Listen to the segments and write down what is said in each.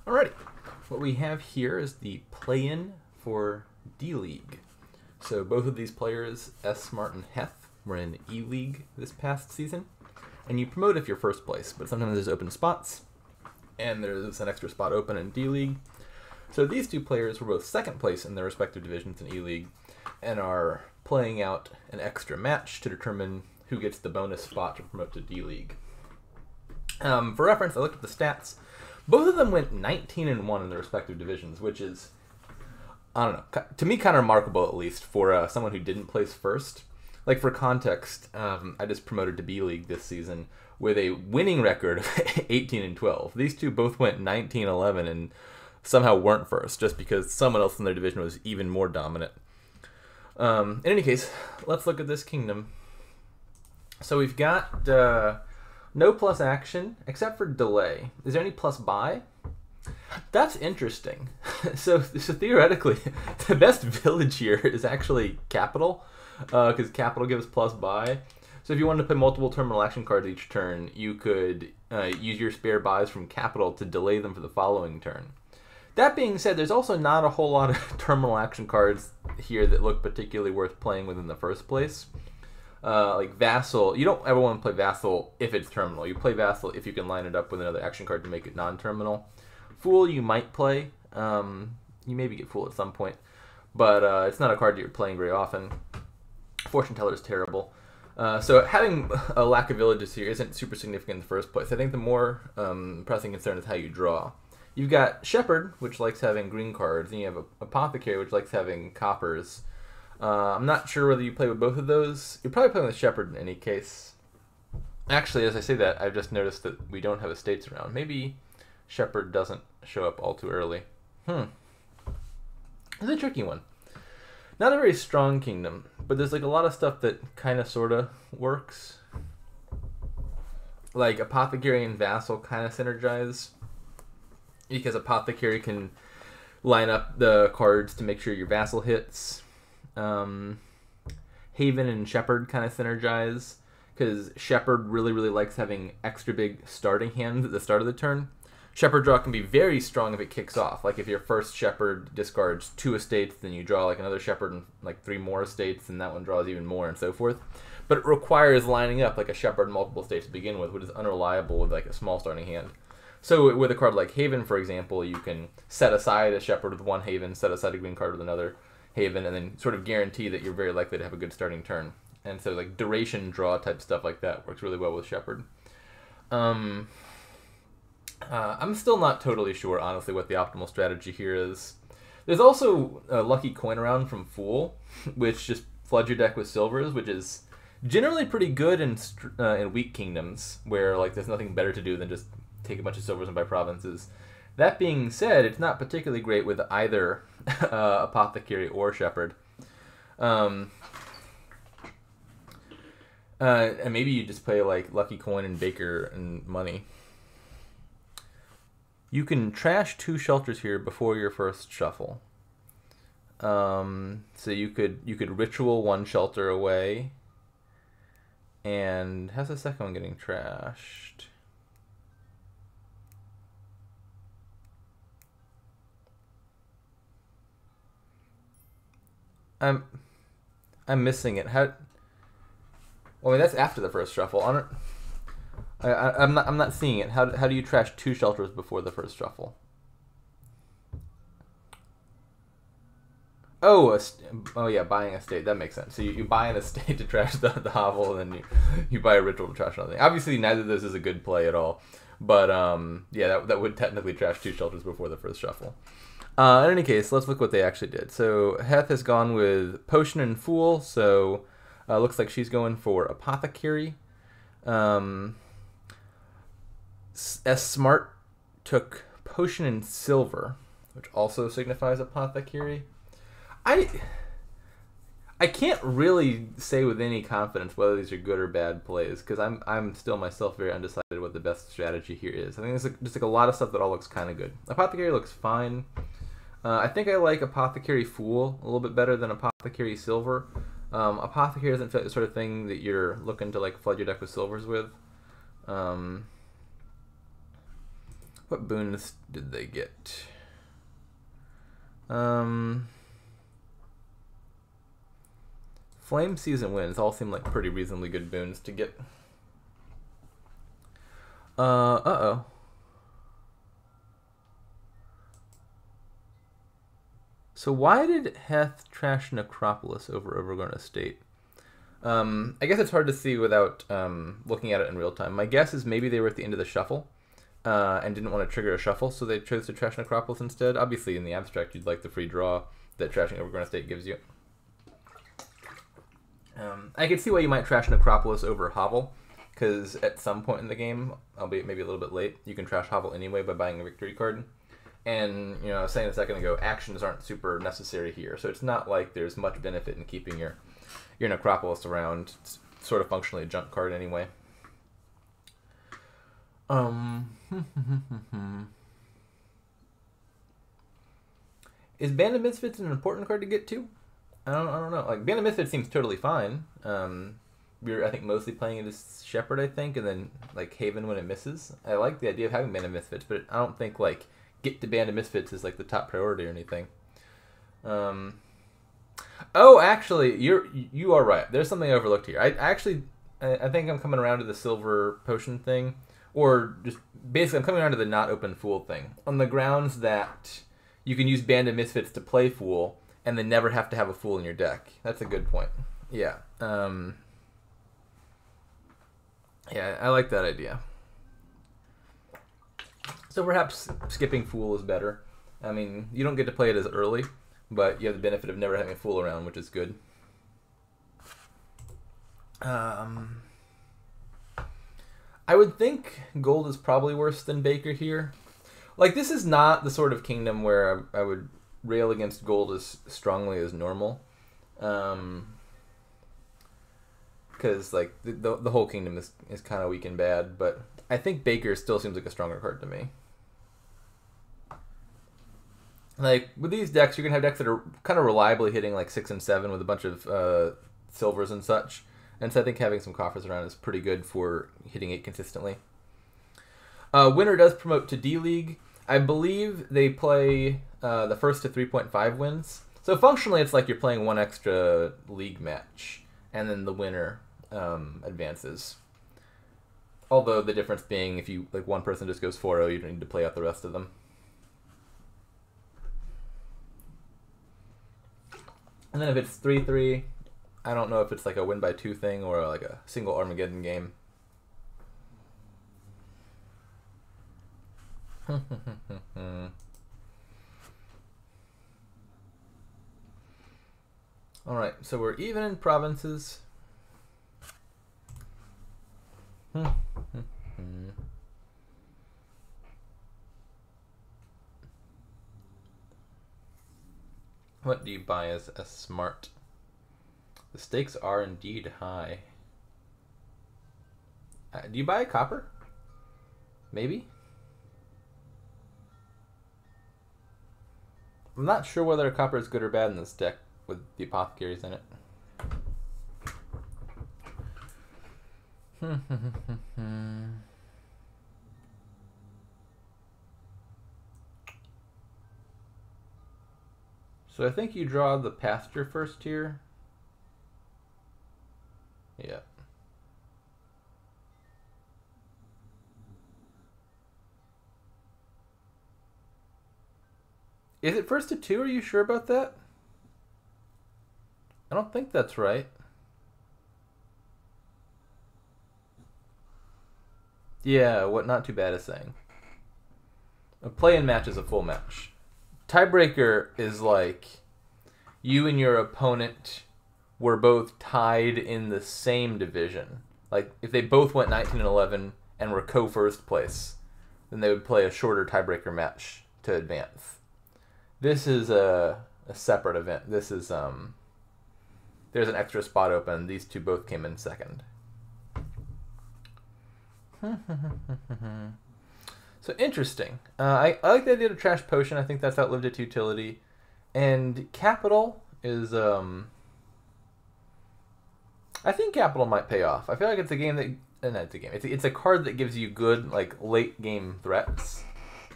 Alrighty, what we have here is the play-in for D-League. So both of these players, S. Smart and Heth, were in E-League this past season. And you promote if you're first place, but sometimes there's open spots, and there's an extra spot open in D-League. So these two players were both second place in their respective divisions in E-League, and are playing out an extra match to determine who gets the bonus spot to promote to D-League. For reference, I looked at the stats. Both of them went 19-1 in their respective divisions, which is, I don't know, to me kind of remarkable at least for someone who didn't place first. Like for context, I just promoted to B-League this season with a winning record of 18-12. These two both went 19-11 and somehow weren't first, just because someone else in their division was even more dominant. In any case, let's look at this kingdom. So we've got no plus action, except for delay. Is there any plus buy? That's interesting. So theoretically, the best village here is actually capital, because capital gives plus buy. So if you wanted to play multiple terminal action cards each turn, you could use your spare buys from capital to delay them for the following turn. That being said, there's also not a whole lot of terminal action cards here that look particularly worth playing with in the first place. Like Vassal, you don't ever want to play Vassal if it's terminal. You play Vassal if you can line it up with another action card to make it non-terminal. Fool you might play. You maybe get Fool at some point, but it's not a card that you're playing very often. Fortune Teller is terrible. So having a lack of villages here isn't super significant in the first place. I think the more pressing concern is how you draw. You've got Shepherd, which likes having green cards, and you have Apothecary, which likes having coppers. I'm not sure whether you play with both of those. You're probably playing with Shepherd in any case. Actually, as I say that, I've just noticed that we don't have estates around. Maybe Shepherd doesn't show up all too early. It's a tricky one. Not a very strong kingdom, but there's like a lot of stuff that kind of sort of works. Like Apothecary and Vassal kind of synergize, because Apothecary can line up the cards to make sure your Vassal hits. Haven and Shepherd kind of synergize, because Shepherd really likes having extra big starting hands at the start of the turn. Shepherd draw can be very strong if it kicks off. Like if your first Shepherd discards 2 estates, then you draw like another Shepherd and like 3 more estates, and that one draws even more, and so forth. But it requires lining up like a Shepherd and multiple estates to begin with, which is unreliable with like a small starting hand. So with a card like Haven, for example, you can set aside a Shepherd with 1 Haven, set aside a green card with another Haven, and then sort of guarantee that you're very likely to have a good starting turn. And so like duration draw type stuff like that works really well with Shepherd. I'm still not totally sure, honestly, what the optimal strategy here is. There's also a lucky coin around from Fool, which just floods your deck with silvers, which is generally pretty good in weak kingdoms, where like there's nothing better to do than just take a bunch of silvers and buy provinces. That being said, it's not particularly great with either Apothecary or Shepherd. And maybe you just play like Lucky Coin and Baker and Money. You can trash 2 shelters here before your first shuffle. So you could ritual 1 shelter away. And how's the second one getting trashed? I'm missing it. How? Well, I mean, that's after the first shuffle. I'm not seeing it. How do you trash 2 shelters before the first shuffle? Oh, yeah, buying a state. That makes sense. So you buy an estate to trash the hovel, and then you buy a ritual to trash another thing. Obviously, neither of those is a good play at all. But yeah, that would technically trash 2 shelters before the first shuffle. In any case, let's look what they actually did. So Heth has gone with Potion and Fool. So looks like she's going for Apothecary. S. Smart took Potion and Silver, which also signifies Apothecary. I can't really say with any confidence whether these are good or bad plays, because I'm still myself very undecided what the best strategy here is. I think there's just like a lot of stuff that all looks kind of good. Apothecary looks fine. I think I like Apothecary Fool a little bit better than Apothecary Silver. Apothecary doesn't fit the sort of thing that you're looking to like flood your deck with silvers with. What boons did they get? Flame Season wins all seem like pretty reasonably good boons to get. Uh-oh. So why did Heth trash Necropolis over Overgrown Estate? I guess it's hard to see without looking at it in real time. My guess is maybe they were at the end of the shuffle and didn't want to trigger a shuffle, so they chose to trash Necropolis instead. Obviously, in the abstract, you'd like the free draw that trashing Overgrown Estate gives you. I could see why you might trash Necropolis over Hovel, because at some point in the game, albeit maybe a little bit late, you can trash Hovel anyway by buying a victory card. And, you know, I was saying a second ago, actions aren't super necessary here, so it's not like there's much benefit in keeping your Necropolis around. It's sort of functionally a junk card anyway. Is Band of Misfits an important card to get to? I don't know. Like, Band of Misfits seems totally fine. You're, I think, mostly playing it as Shepherd, I think, and then, like, Haven when it misses. I like the idea of having Band of Misfits, but I don't think, like, get to Band of Misfits is, like, the top priority or anything. Oh, actually, you are right. There's something I overlooked here. I think I'm coming around to the Silver Potion thing, or just, basically, I'm coming around to the not open Fool thing, on the grounds that you can use Band of Misfits to play Fool, and then never have to have a Fool in your deck. That's a good point. Yeah. Yeah, I like that idea. So perhaps skipping Fool is better. I mean, you don't get to play it as early, but you have the benefit of never having a Fool around, which is good. I would think Gold is probably worse than Baker here. Like, this is not the sort of kingdom where I would rail against Gold as strongly as normal. Because, like, the whole kingdom is kind of weak and bad, but I think Baker still seems like a stronger card to me. Like, with these decks, you're going to have decks that are kind of reliably hitting, like, 6 and 7 with a bunch of silvers and such. And so I think having some coffers around is pretty good for hitting it consistently. Winner does promote to D-League. I believe they play the first to 3.5 wins. So functionally, it's like you're playing one extra league match, and then the winner advances. Although the difference being, if you, like, one person just goes 4-0, you don't need to play out the rest of them. And then if it's 3-3, I don't know if it's like a win by 2 thing or like a single Armageddon game. Alright, so we're even in provinces. What do you buy as a smart? The stakes are indeed high. Do you buy a copper? Maybe? I'm not sure whether a copper is good or bad in this deck with the apothecaries in it. So I think you draw the pasture first here. Yeah. Is it first to 2? Are you sure about that? I don't think that's right. Yeah, what not too bad is saying. A play-in match is a full match. Tiebreaker is like you and your opponent were both tied in the same division. Like, if they both went 19 and 11 and were co-first place, then they would play a shorter tiebreaker match to advance. This is a separate event. This is, there's an extra spot open. These two both came in second. So, interesting. I like the idea of Trash Potion. I think that's outlived its utility. And Capital is, I think Capital might pay off. I feel like it's a game that, not it's a game. It's a card that gives you good, like, late game threats.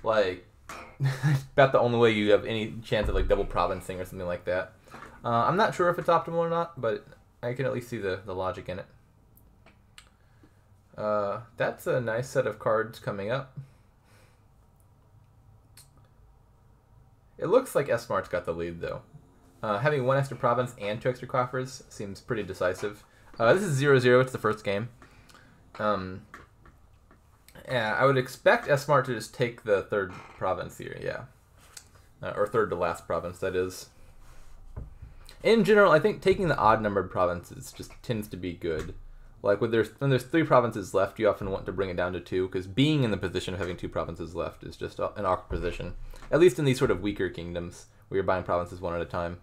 like about the only way you have any chance of like double provincing or something like that. I'm not sure if it's optimal or not, but I can at least see the logic in it. That's a nice set of cards coming up. It looks like S-Smart's got the lead, though. Having 1 extra province and 2 extra coffers seems pretty decisive. This is 0-0. It's the first game. Yeah, I would expect S-Smart to just take the 3rd province here, yeah. Or 3rd to last province, that is. In general, I think taking the odd-numbered provinces just tends to be good. Like, when there's 3 provinces left, you often want to bring it down to 2, because being in the position of having 2 provinces left is just an awkward position. At least in these sort of weaker kingdoms, where you're buying provinces one at a time.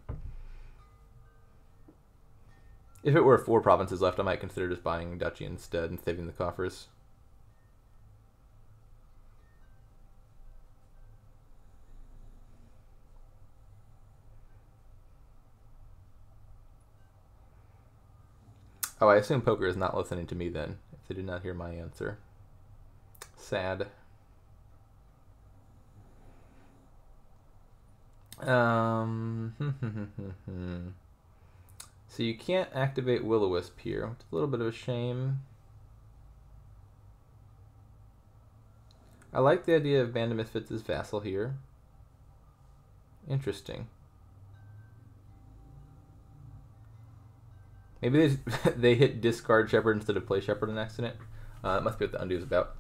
If it were 4 provinces left, I might consider just buying duchy instead and saving the coffers. Oh, I assume poker is not listening to me then, if they did not hear my answer. Sad. So you can't activate Will-O-Wisp here, which is a little bit of a shame. I like the idea of Band of Misfits as vassal here. Interesting. Maybe they hit discard Shepherd instead of play Shepherd on accident. That must be what the undo is about.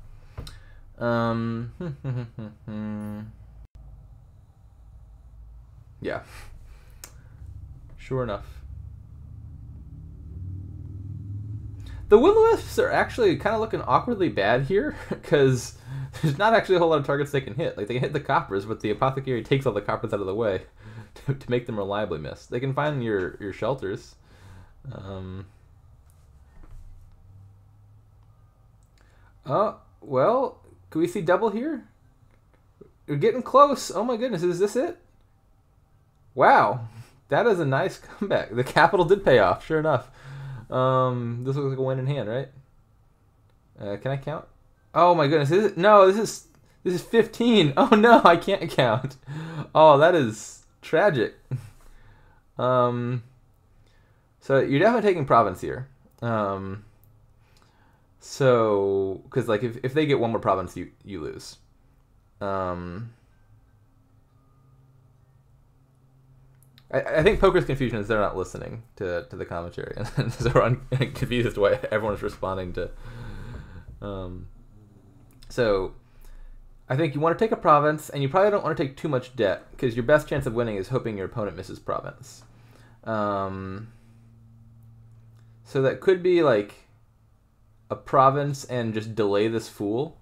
Yeah. Sure enough. The Will-O-Wisps are actually kind of looking awkwardly bad here, because there's not actually a whole lot of targets they can hit. Like, they can hit the coppers, but the Apothecary takes all the coppers out of the way to make them reliably miss. They can find your shelters. Oh, well, can we see double here? We're getting close. Oh my goodness, is this it? Wow, that is a nice comeback. The capital did pay off, sure enough. This looks like a win in hand, right? Can I count? Oh my goodness, no, this is 15. Oh no, I can't count. Oh, that is tragic. So you're definitely taking province here. So, because like if they get one more province, you lose. I think poker's confusion is they're not listening to the commentary, and so I'm confused as to why everyone's responding to. So, I think you want to take a province, and you probably don't want to take too much debt, because your best chance of winning is hoping your opponent misses province. So that could be like a province and just delay this fool.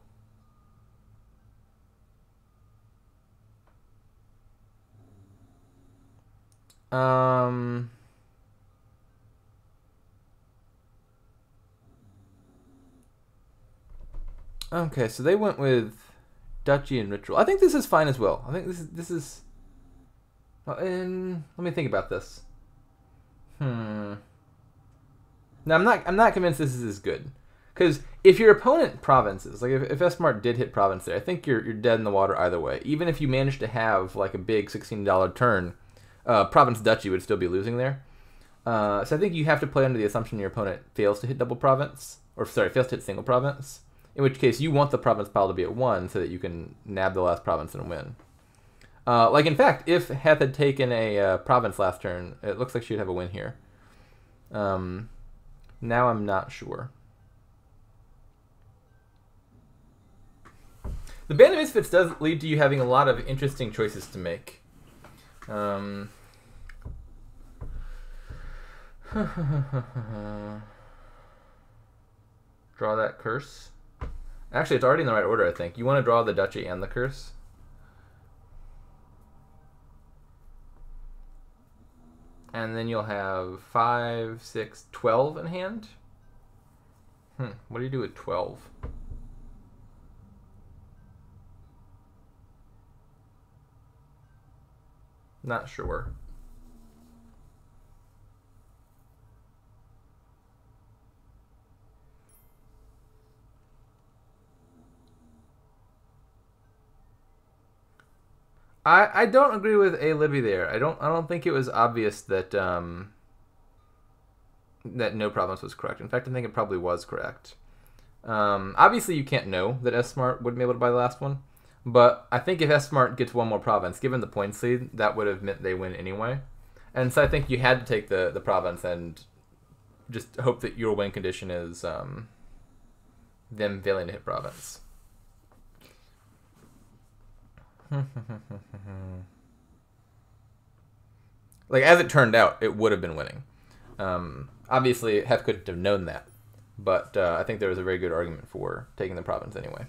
Okay, so they went with duchy and ritual. I think this is fine as well. I think this is. And let me think about this. No, I'm not convinced this is as good. Because if your opponent provinces, like if S-Smart did hit province there, I think you're dead in the water either way. Even if you manage to have like a big $16 turn, province duchy would still be losing there. So I think you have to play under the assumption your opponent fails to hit double province, or sorry, fails to hit single province. In which case you want the province pile to be at 1 so that you can nab the last province and win. Like in fact, if Heth had taken a province last turn, it looks like she'd have a win here. Now I'm not sure. The Band of Misfits does lead to you having a lot of interesting choices to make. Draw that curse. Actually, it's already in the right order, I think. You want to draw the duchy and the curse. And then you'll have 5, 6, 12 in hand. What do you do with 12? Not sure. I don't agree with A. Libby there. I don't think it was obvious that that no province was correct. In fact, I think it probably was correct. Obviously, you can't know that S Smart would be able to buy the last one, but I think if S Smart gets one more province, given the points lead, that would have meant they win anyway. And so I think you had to take the province and just hope that your win condition is them failing to hit province. Like, as it turned out, it would have been winning. Obviously, Heth couldn't have known that, but I think there was a very good argument for taking the province anyway.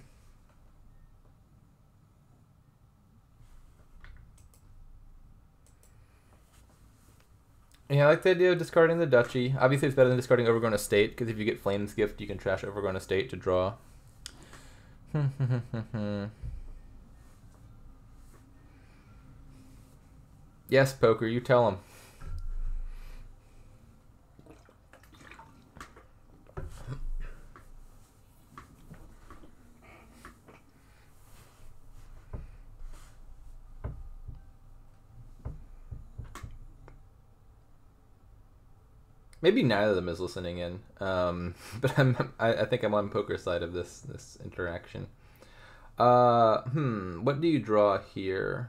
Yeah, I like the idea of discarding the duchy. Obviously, it's better than discarding Overgrown Estate, because if you get Flame's Gift, you can trash Overgrown Estate to draw. Yes, Poker, you tell him. Maybe neither of them is listening in, but I think I'm on Poker's side of this interaction. What do you draw here?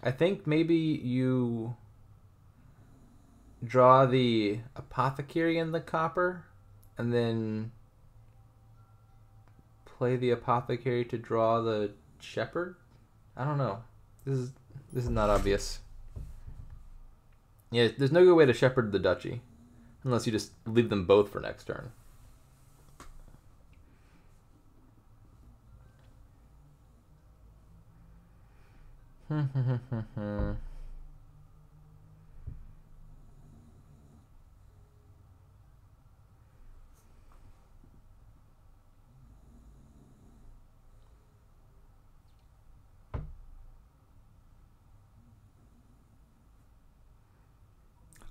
I think maybe you draw the Apothecary and the copper, and then play the Apothecary to draw the Shepherd? I don't know. This is not obvious. Yeah, there's no good way to shepherd the duchy, unless you just leave them both for next turn.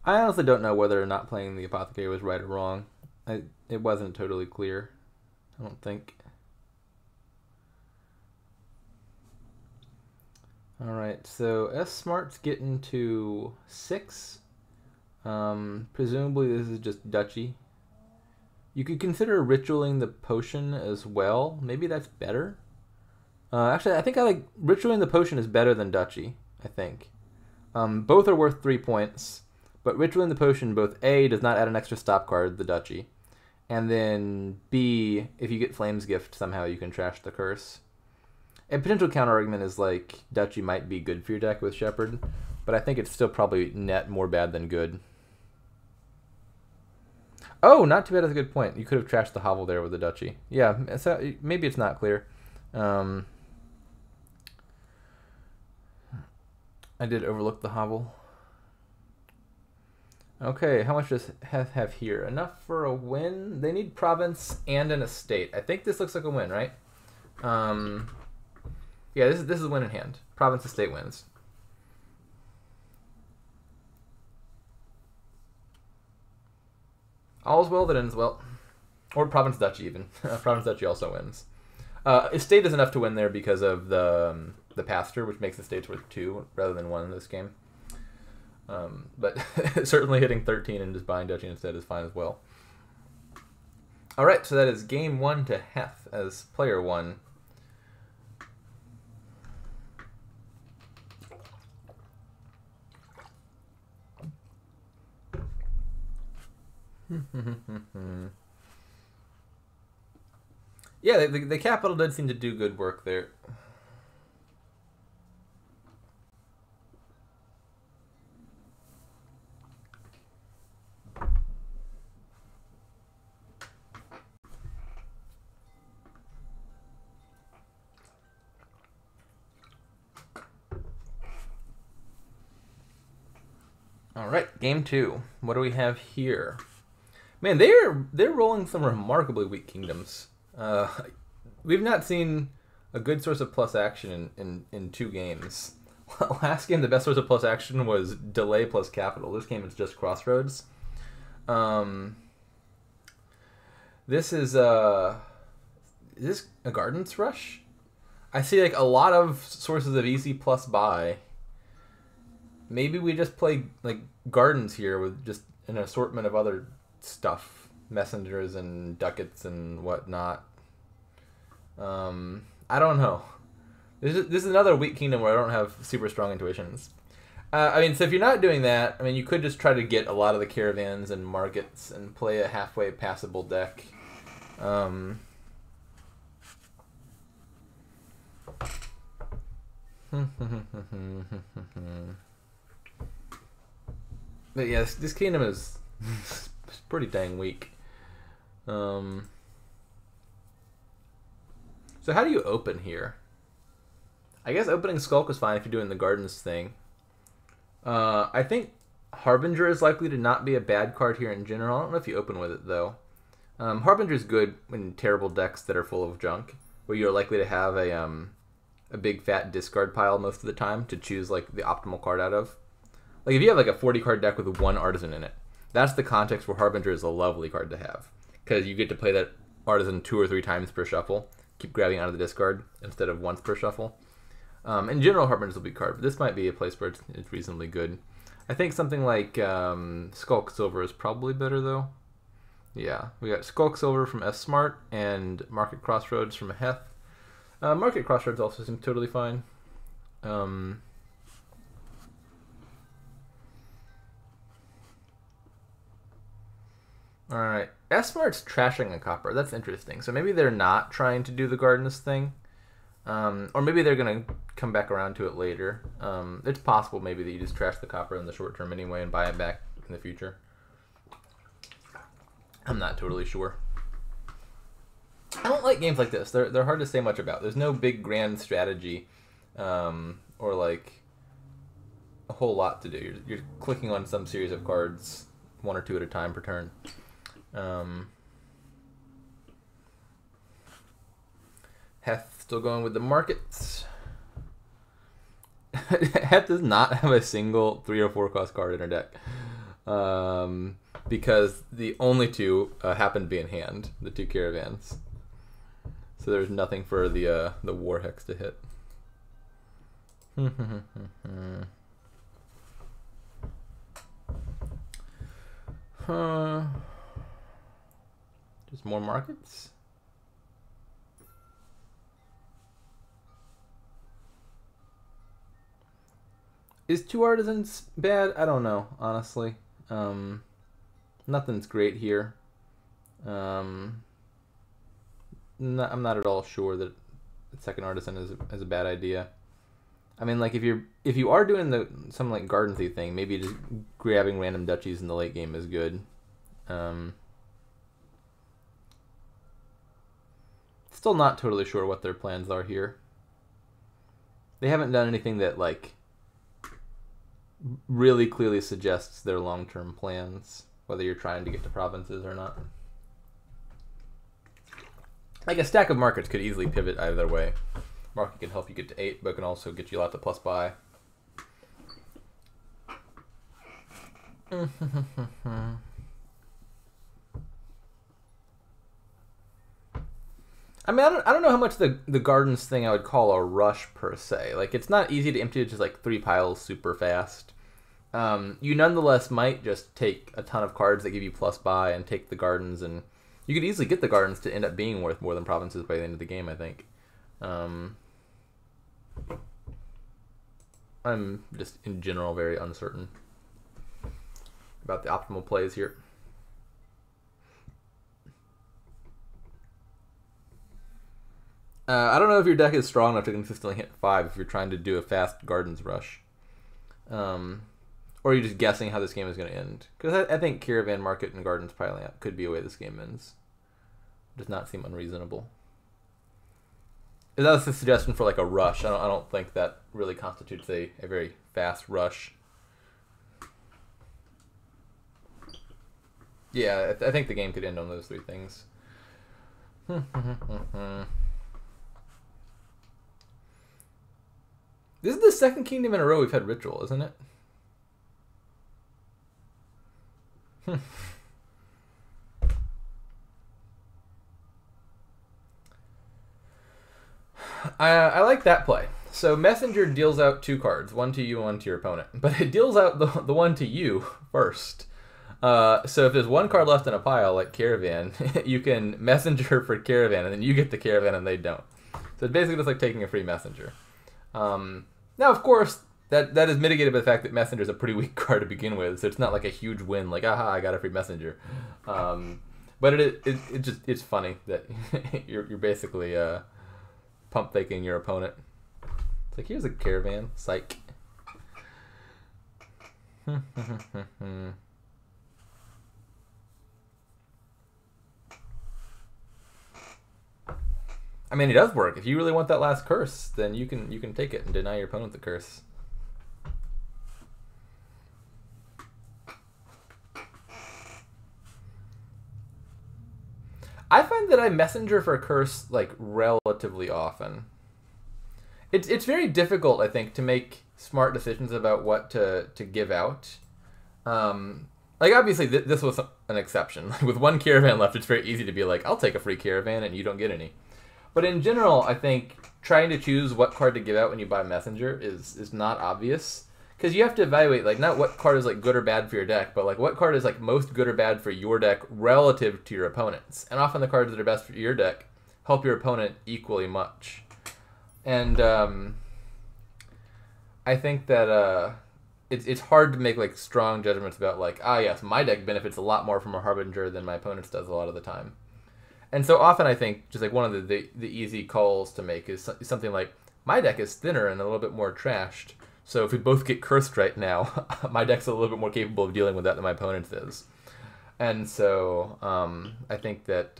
I honestly don't know whether or not playing the Apothecary was right or wrong. It wasn't totally clear, I don't think. Alright, so S Smart's getting to 6. Presumably this is just duchy. You could consider ritualing the potion as well. Maybe that's better. Actually, I think ritualing the potion is better than duchy, I think. Both are worth 3 points. But ritualing the potion, both A, does not add an extra stop card, the duchy, and then B, if you get Flame's Gift, somehow you can trash the curse. A potential counter-argument is like, duchy might be good for your deck with Shepherd, but I think it's still probably net more bad than good. Oh, not too bad, that's a good point. You could have trashed the hovel there with the duchy. Yeah, so maybe it's not clear. I did overlook the hovel. Okay, how much does Heth have here? Enough for a win? They need province and an estate. I think this looks like a win, right? Yeah, this is a win in hand. Province, estate wins. All's well that ends well. Or province, duchy even. Province, duchy also wins. Estate is enough to win there because of the pasture, which makes estates worth 2 rather than 1 in this game. But certainly hitting 13 and just buying duchy instead is fine as well. Alright, so that is game 1 to Heth as player 1. Yeah, the capital did seem to do good work there. All right, game 2. What do we have here? Man, they're rolling some remarkably weak kingdoms. We've not seen a good source of plus action in 2 games. Last game, the best source of plus action was delay plus capital. This game is just crossroads. This is Is this a Gardens Rush? I see like a lot of sources of easy plus buy. Maybe we just play like Gardens here with just an assortment of other stuff. Messengers and ducats and whatnot. I don't know. This is another weak kingdom where I don't have super strong intuitions. I mean, so if you're not doing that, I mean, you could just try to get a lot of the caravans and markets and play a halfway passable deck. But yeah, this kingdom is pretty dang weak. So how do you open here? I guess opening Skulk is fine if you're doing the Gardens thing. I think Harbinger is likely to not be a bad card here in general. I don't know if you open with it, though. Harbinger is good in terrible decks that are full of junk, where you're likely to have a big fat discard pile most of the time to choose like the optimal card out of. Like if you have like a 40 card deck with one artisan in it, that's the context where Harbinger is a lovely card to have, because you get to play that artisan 2 or 3 times per shuffle, keep grabbing out of the discard instead of once per shuffle. In general, Harbinger is a big card, but this might be a place where it's reasonably good. I think something like Skulk Silver is probably better though. Yeah, we got Skulk Silver from S Smart and Market Crossroads from heth. Market Crossroads also seems totally fine. Alright, S Smart's trashing a copper. That's interesting. So maybe they're not trying to do the Gardens thing. Or maybe they're going to come back around to it later. It's possible maybe that you just trash the copper in the short term anyway and buy it back in the future. I'm not totally sure. I don't like games like this. They're hard to say much about. There's no big grand strategy or like a whole lot to do. You're clicking on some series of cards 1 or 2 at a time per turn. Heth still going with the markets. Heth does not have a single 3 or 4 cost card in her deck. Because the only 2 happen to be in hand, the 2 caravans. So there's nothing for the war hex to hit. Just more markets. Is 2 artisans bad? I don't know, honestly. Nothing's great here. I'm not at all sure that the second artisan is a bad idea. I mean, like if you are doing some like Gardensy thing, maybe just grabbing random duchies in the late game is good. Still not totally sure what their plans are here. They haven't done anything that like really clearly suggests their long-term plans, whether you're trying to get to provinces or not. Like a stack of markets could easily pivot either way. Market can help you get to 8, but can also get you lots of plus buy. I mean, I don't know how much the Gardens thing I would call a rush per se. Like, it's not easy to empty just like 3 piles super fast. You nonetheless might just take a ton of cards that give you plus buy and take the Gardens, and you could easily get the Gardens to end up being worth more than provinces by the end of the game, I think. I'm just in general very uncertain about the optimal plays here. I don't know if your deck is strong enough to consistently hit 5 if you're trying to do a fast Gardens rush. Or you're just guessing how this game is going to end. Because I think Caravan Market and Gardens piling up could be a way this game ends. Does not seem unreasonable. That's a suggestion for like a rush. I don't think that really constitutes a very fast rush. Yeah, I think the game could end on those 3 things. This is the second kingdom in a row we've had Ritual, isn't it? I like that play. So Messenger deals out 2 cards, one to you and one to your opponent. But it deals out the one to you first. So if there's 1 card left in a pile, like Caravan, you can Messenger for Caravan, and then you get the Caravan and they don't. So it's basically just like taking a free Messenger. Now, of course, that is mitigated by the fact that Messenger is a pretty weak card to begin with, so it's not like a huge win, like, aha, I got a free Messenger. But it's funny that you're basically pump faking your opponent. It's like, here's a Caravan, psych. I mean, it does work. If you really want that last curse, then you can take it and deny your opponent the curse. I find that I Messenger for a curse like relatively often. It's very difficult, I think, to make smart decisions about what to give out. Like, obviously, this was an exception. Like, with 1 Caravan left, it's very easy to be like, I'll take a free Caravan and you don't get any. But in general, I think trying to choose what card to give out when you buy Messenger is not obvious. Because you have to evaluate, like, not what card is, like, good or bad for your deck, but, like, what card is, like, most good or bad for your deck relative to your opponent's. And often the cards that are best for your deck help your opponent equally much. And I think that it's hard to make, like, strong judgments about, like, ah, yes, my deck benefits a lot more from a Harbinger than my opponent's does a lot of the time. And so often I think just like one of the easy calls to make is something like, my deck is thinner and a little bit more trashed, so if we both get cursed right now, my deck's a little bit more capable of dealing with that than my opponent's is. And so I think that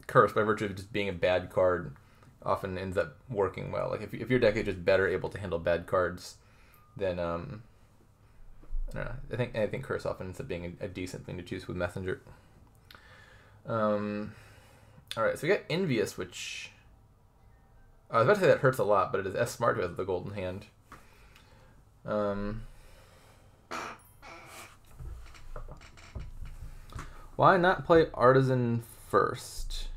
curse, by virtue of just being a bad card, often ends up working well. Like if your deck is just better able to handle bad cards, then I don't know. I think curse often ends up being a decent thing to choose with Messenger. Alright, so we got Envious, which I was about to say that hurts a lot, but it is S Smart who has the golden hand. Why not play Artisan first?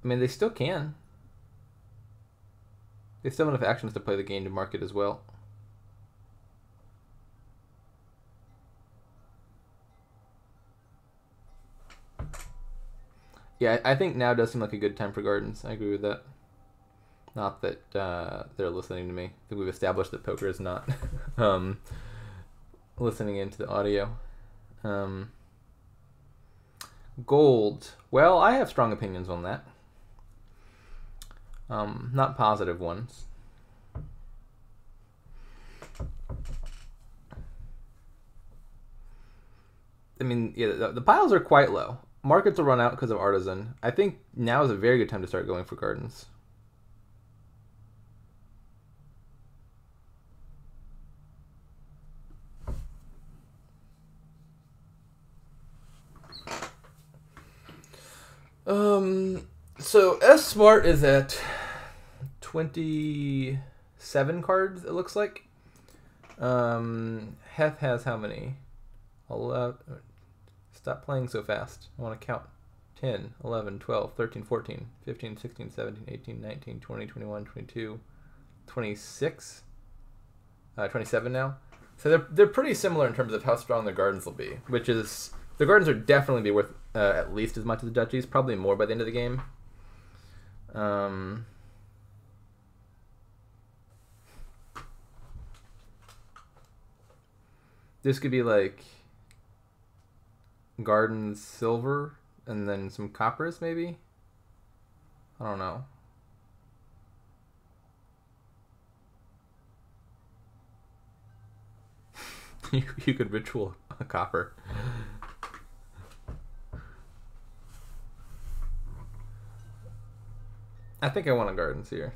I mean, they still can. They still have enough actions to play the game to market as well. Yeah, I think now does seem like a good time for Gardens. I agree with that. Not that they're listening to me. I think we've established that poker is not listening into the audio. Gold. Well, I have strong opinions on that. Not positive ones. I mean, yeah, the piles are quite low. Markets will run out because of Artisan. I think now is a very good time to start going for Gardens. So S Smart is at 27 cards, it looks like. Heth has how many? 11. Stop playing so fast. I want to count. 10, 11, 12, 13, 14, 15, 16, 17, 18, 19, 20, 21, 22, 26, 27 now. So they're pretty similar in terms of how strong the Gardens will be, which is, the Gardens are definitely be worth at least as much as the Duchies, probably more by the end of the game. This could be like Gardens silver and then some coppers maybe. I don't know. you could ritual a copper. I think I want a Gardens here.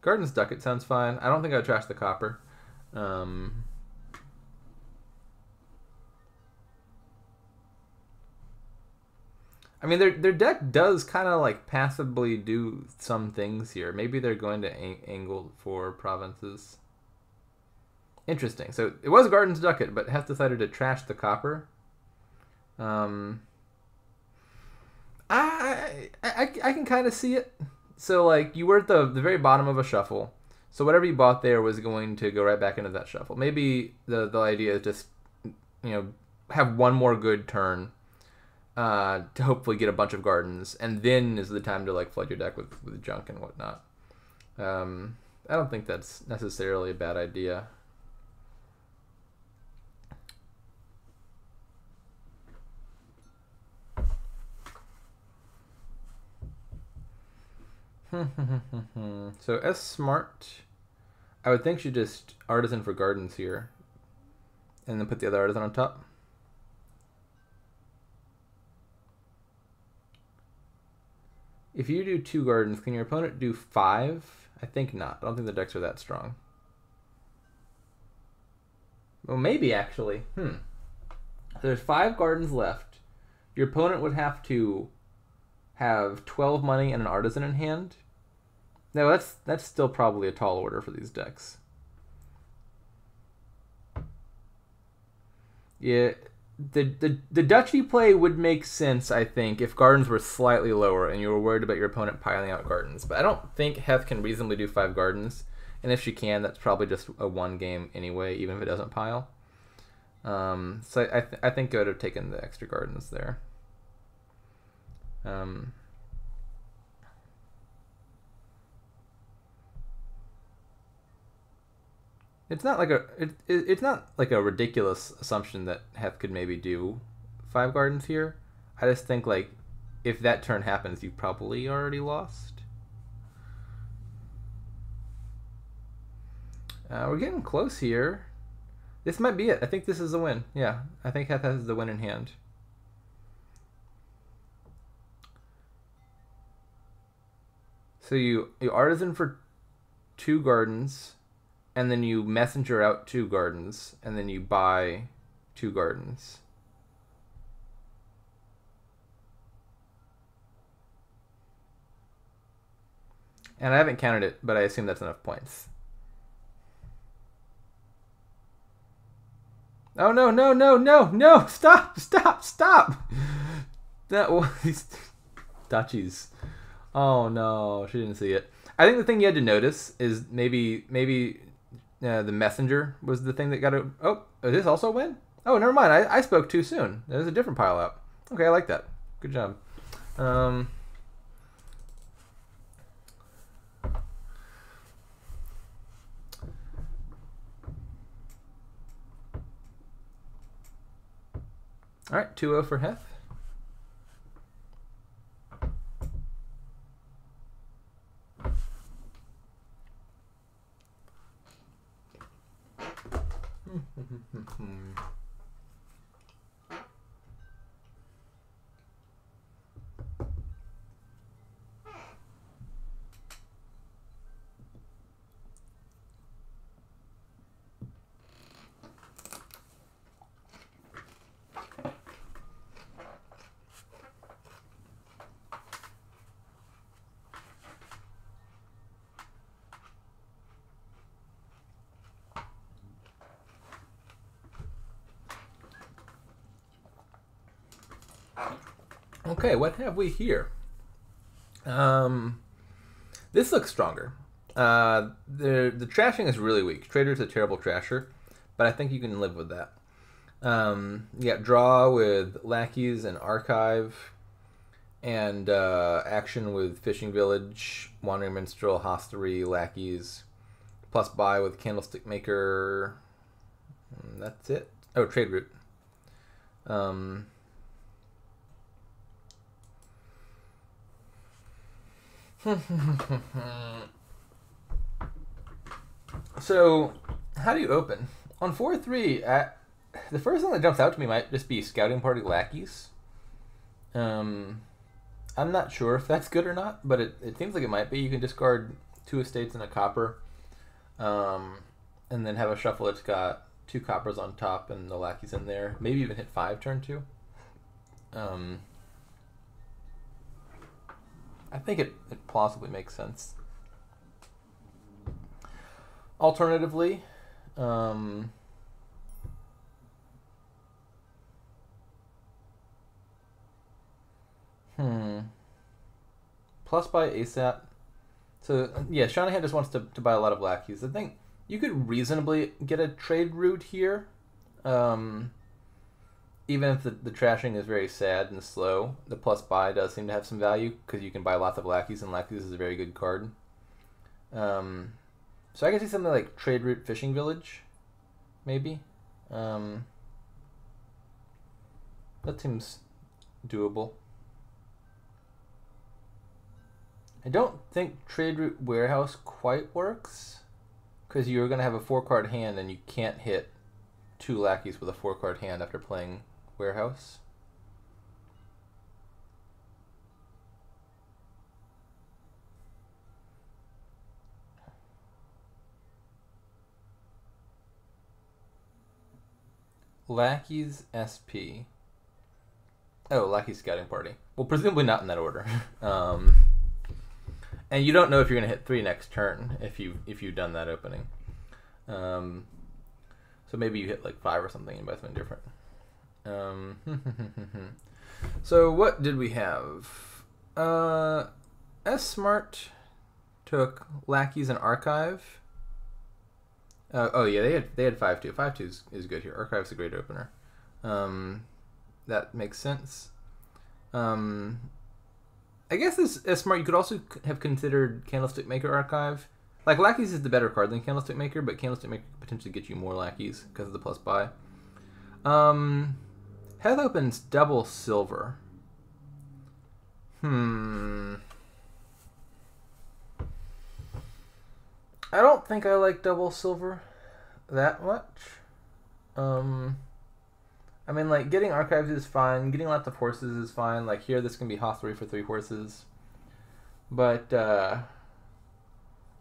Gardens Ducat sounds fine. I don't think I'd trash the copper. I mean, their deck does kind of like passively do some things here. Maybe they're going to angle for provinces. Interesting. So it was Gardens Ducat, but has decided to trash the copper. I can kind of see it. So like you were at the very bottom of a shuffle, so whatever you bought there was going to go right back into that shuffle. Maybe the idea is just have one more good turn to hopefully get a bunch of gardens, and then is the time to like flood your deck with junk and whatnot. I don't think that's necessarily a bad idea. So S Smart, I would think should just Artisan for Gardens here, and then put the other Artisan on top. If you do 2 gardens, can your opponent do 5? I think not. I don't think the decks are that strong. Well, maybe actually. There's 5 gardens left. Your opponent would have to have 12 money and an Artisan in hand. No, that's still probably a tall order for these decks. Yeah, the Duchy play would make sense, I think, if gardens were slightly lower and you were worried about your opponent piling out gardens. But I don't think Heth can reasonably do 5 gardens, and if she can, that's probably just a 1 game anyway, even if it doesn't pile. So I think I would have taken the extra gardens there. It's not like a ridiculous assumption that Heth could maybe do 5 gardens here. I just think like if that turn happens, you've probably already lost. We're getting close here. This might be it. I think this is a win. Yeah, I think Heth has the win in hand. So you Artisan for 2 gardens, and then you messenger out 2 gardens, and then you buy 2 gardens. And I haven't counted it, but I assume that's enough points. Oh no, no, no, no, no! Stop! Stop! Stop! That was Dachi's. Oh no, she didn't see it. I think the thing you had to notice is maybe the messenger was the thing that got it. Oh, is this also a win? Oh, never mind. I spoke too soon. There's a different pile out. Okay, I like that. Good job. All right, 2-0 for Heth. Okay, what have we here? This looks stronger. The trashing is really weak. Trader's a terrible trasher, but I think you can live with that. You got draw with lackeys and archive, and action with fishing village, wandering minstrel, hostelry, lackeys, plus buy with candlestick maker. That's it. Oh, trade route. So, how do you open? On 4-3, the first thing that jumps out to me might just be scouting party lackeys. I'm not sure if that's good or not, but it seems like it might be. You can discard 2 estates and a copper, and then have a shuffle that's got 2 coppers on top and the lackeys in there. Maybe even hit 5 turn 2. I think it plausibly makes sense. Alternatively, plus buy ASAP So yeah, Shanahan just wants to buy a lot of lackeys. I think you could reasonably get a trade route here, even if the trashing is very sad and slow. The plus buy does seem to have some value because you can buy lots of lackeys, and lackeys is a very good card. So I can see something like trade route fishing village, maybe. That seems doable. I don't think trade route warehouse quite works because you're going to have a 4-card hand and you can't hit 2 lackeys with a 4-card hand after playing warehouse. Lackeys SP. Oh, Lackey Scouting Party. Well, presumably not in that order. And you don't know if you're going to hit 3 next turn if you've done that opening. So maybe you hit like 5 or something and buy something different. So what did we have? S Smart took Lackeys and Archive. Oh yeah, they had 5-2. 5-2 is good here. Archive's a great opener. That makes sense. I guess this S Smart you could also have considered Candlestick Maker Archive. Like Lackeys is the better card than Candlestick Maker, but Candlestick Maker could potentially get you more lackeys because of the plus buy. Heth opens double silver. I don't think I like double silver that much. I mean, like, getting archives is fine. Getting lots of horses is fine. Like, here, this can be Hoth 3 for 3 horses. But, I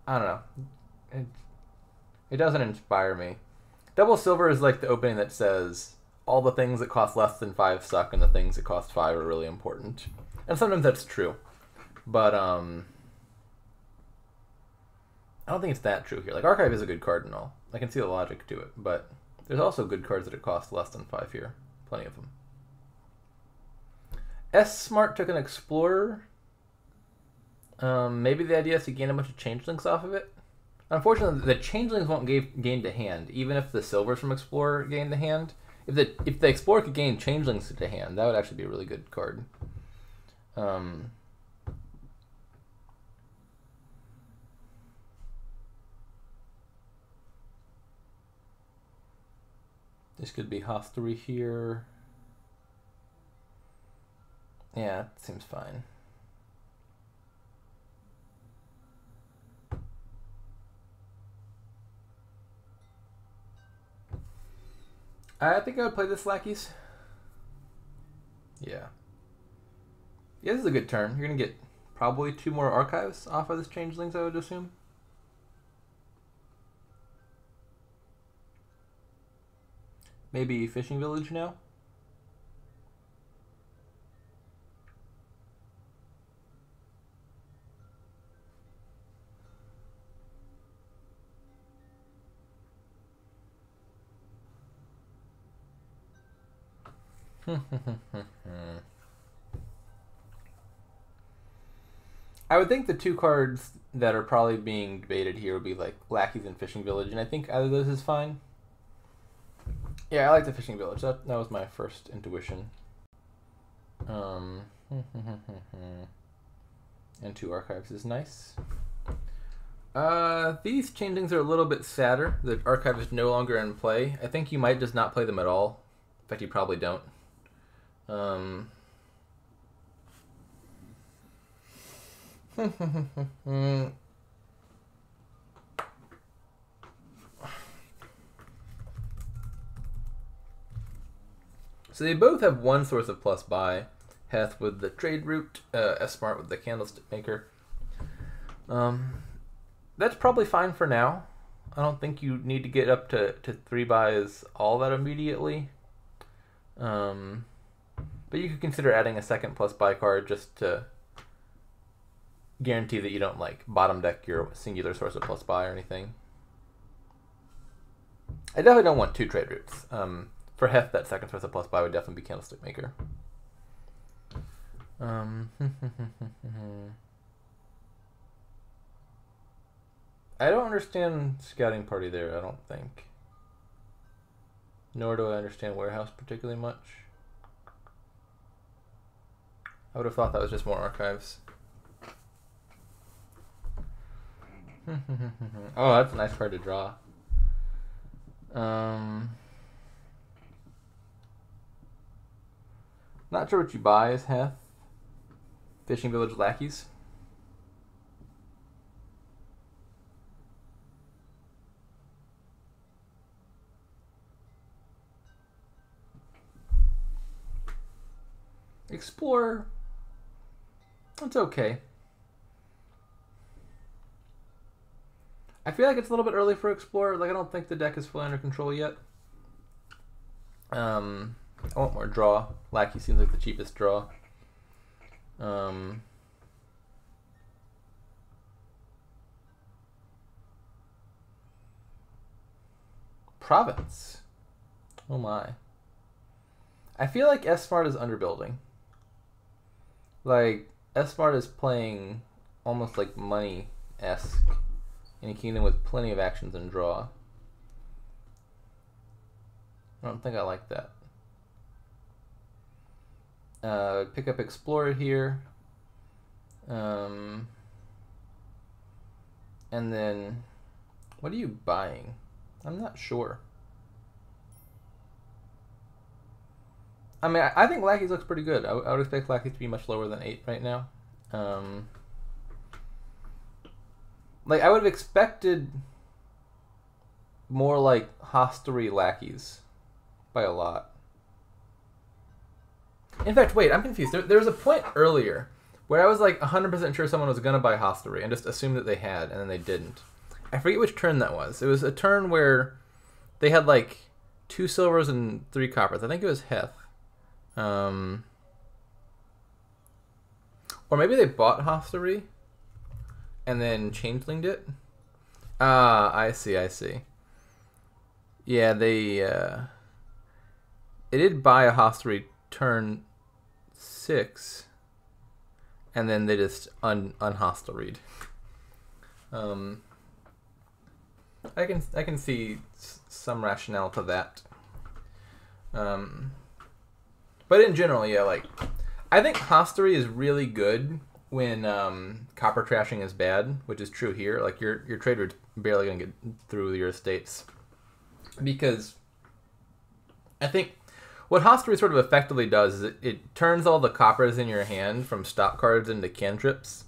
don't know. It doesn't inspire me. Double silver is like the opening that says, all the things that cost less than 5 suck, and the things that cost 5 are really important. And sometimes that's true. But, I don't think it's that true here. Like, Archive is a good card and all. I can see the logic to it, but there's also good cards that it costs less than 5 here. Plenty of them. S Smart took an Explorer. Maybe the idea is to gain a bunch of changelings off of it. Unfortunately, the changelings won't gain to hand, even if the silvers from Explorer gain to hand. If the Explorer could gain changelings to hand, that would actually be a really good card. This could be Hoth 3 here. Yeah, it seems fine. I think I would play this lackeys. Yeah. Yeah, this is a good turn. You're going to get probably 2 more archives off of this changelings, I would assume. Maybe Fishing Village now? I would think the 2 cards that are probably being debated here would be like Lackeys and Fishing Village, and I think either of those is fine. Yeah, I like the Fishing Village. That was my first intuition. And 2 archives is nice. These changelings are a little bit sadder. The archive is no longer in play. I think you might just not play them at all. In fact, you probably don't. So they both have one source of plus buy. Heth with the trade route, S Smart with the Candlestick Maker. That's probably fine for now. I don't think you need to get up to 3 buys all that immediately. But you could consider adding a second plus buy card just to guarantee that you don't like bottom deck your singular source of plus buy or anything. I definitely don't want 2 trade routes. For Heth, that second source of plus buy would definitely be Candlestick Maker. I don't understand Scouting Party there, I don't think. Nor do I understand Warehouse particularly much. I would have thought that was just more archives. Oh, that's a nice card to draw. Not sure what you buy as heth. Fishing Village Lackeys. Explorer. It's okay. I feel like it's a little bit early for Explorer. Like, I don't think the deck is fully under control yet. I want more draw. Lackey seems like the cheapest draw. Province. Oh my. I feel like S-Smart is underbuilding. Like, S-Smart is playing almost like money-esque in a kingdom with plenty of actions and draw. I don't think I like that. Pick up Explorer here. And then, what are you buying? I'm not sure. I mean, I think Lackeys looks pretty good. I would expect Lackeys to be much lower than 8 right now. Like, I would have expected more like Hostery Lackeys by a lot. In fact, wait, I'm confused. There was a point earlier where I was like 100% sure someone was going to buy Hostery and just assumed that they had, and then they didn't. I forget which turn that was. It was a turn where they had like 2 silvers and 3 coppers. I think it was heth. Or maybe they bought Hostery and then changelinged it. Ah, I see. Yeah, they did buy a Hostery turn 6, and then they just unhosteried. I can see some rationale to that. But in general, yeah, like, I think Hostery is really good when copper trashing is bad, which is true here. Like, your trader's barely going to get through your estates. Because I think what Hostery sort of effectively does is it turns all the coppers in your hand from stop cards into cantrips.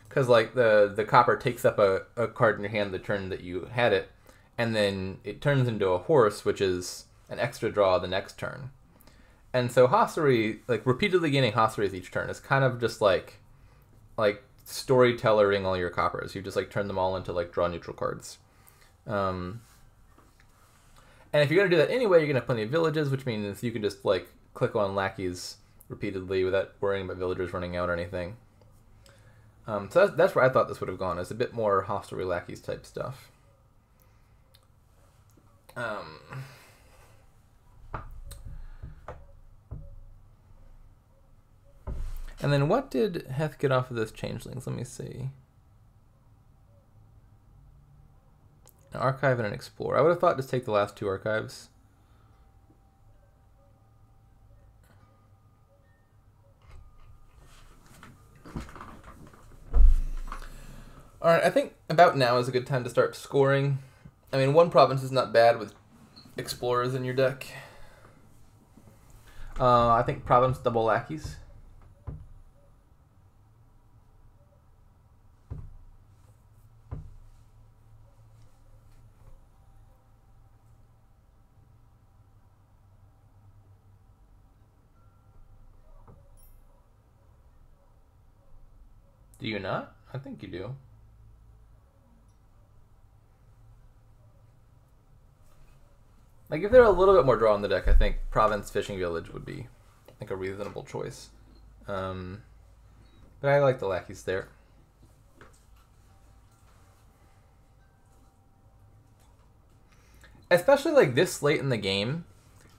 Because, like, the copper takes up a card in your hand the turn that you had it, and then it turns into a horse, which is an extra draw the next turn. And so Hostery, like, repeatedly gaining Hosteries each turn is kind of just like storytellering all your coppers. You just, like, turn them all into, like, draw neutral cards. And if you're going to do that anyway, you're going to have plenty of villages, which means you can just, like, click on Lackeys repeatedly without worrying about villagers running out or anything. So that's where I thought this would have gone, is a bit more Hostery Lackeys type stuff. And then what did heth get off of those changelings? Let me see. An archive and an explorer. I would have thought just take the last 2 archives. Alright, I think about now is a good time to start scoring. I mean, 1 province is not bad with explorers in your deck. I think province double Lackeys. Do you not? I think you do. Like, if they're a little bit more draw on the deck, I think Province Fishing Village would be, I think, a reasonable choice. But I like the Lackeys there. Especially, like, this late in the game,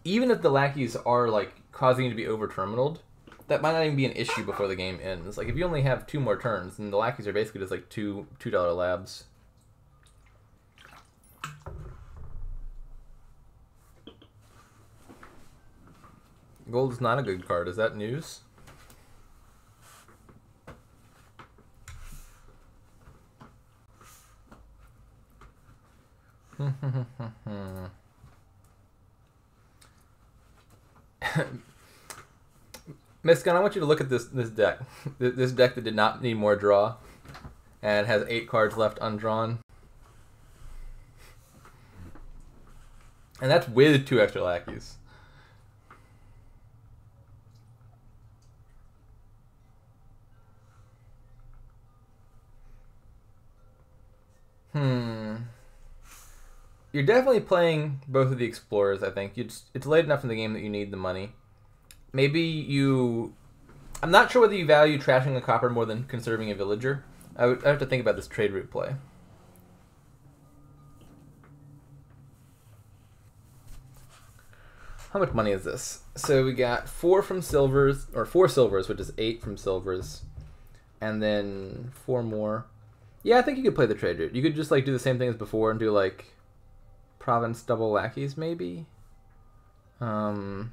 even if the Lackeys are, like, causing you to be over-terminaled, that might not even be an issue before the game ends. Like, if you only have 2 more turns, then the Lackeys are basically just, like, $2 labs. Gold is not a good card. Is that news? Miskin, I want you to look at this deck. This deck that did not need more draw and has 8 cards left undrawn. And that's with 2 extra lackeys. You're definitely playing both of the Explorers, I think. It's late enough in the game that you need the money. Maybe you... I'm not sure whether you value trashing a copper more than conserving a villager. I have to think about this trade route play. How much money is this? So we got 4 from silvers, or 4 silvers, which is 8 from silvers. And then 4 more. Yeah, I think you could play the trade route. You could just like do the same thing as before and do like province double lackeys, maybe. You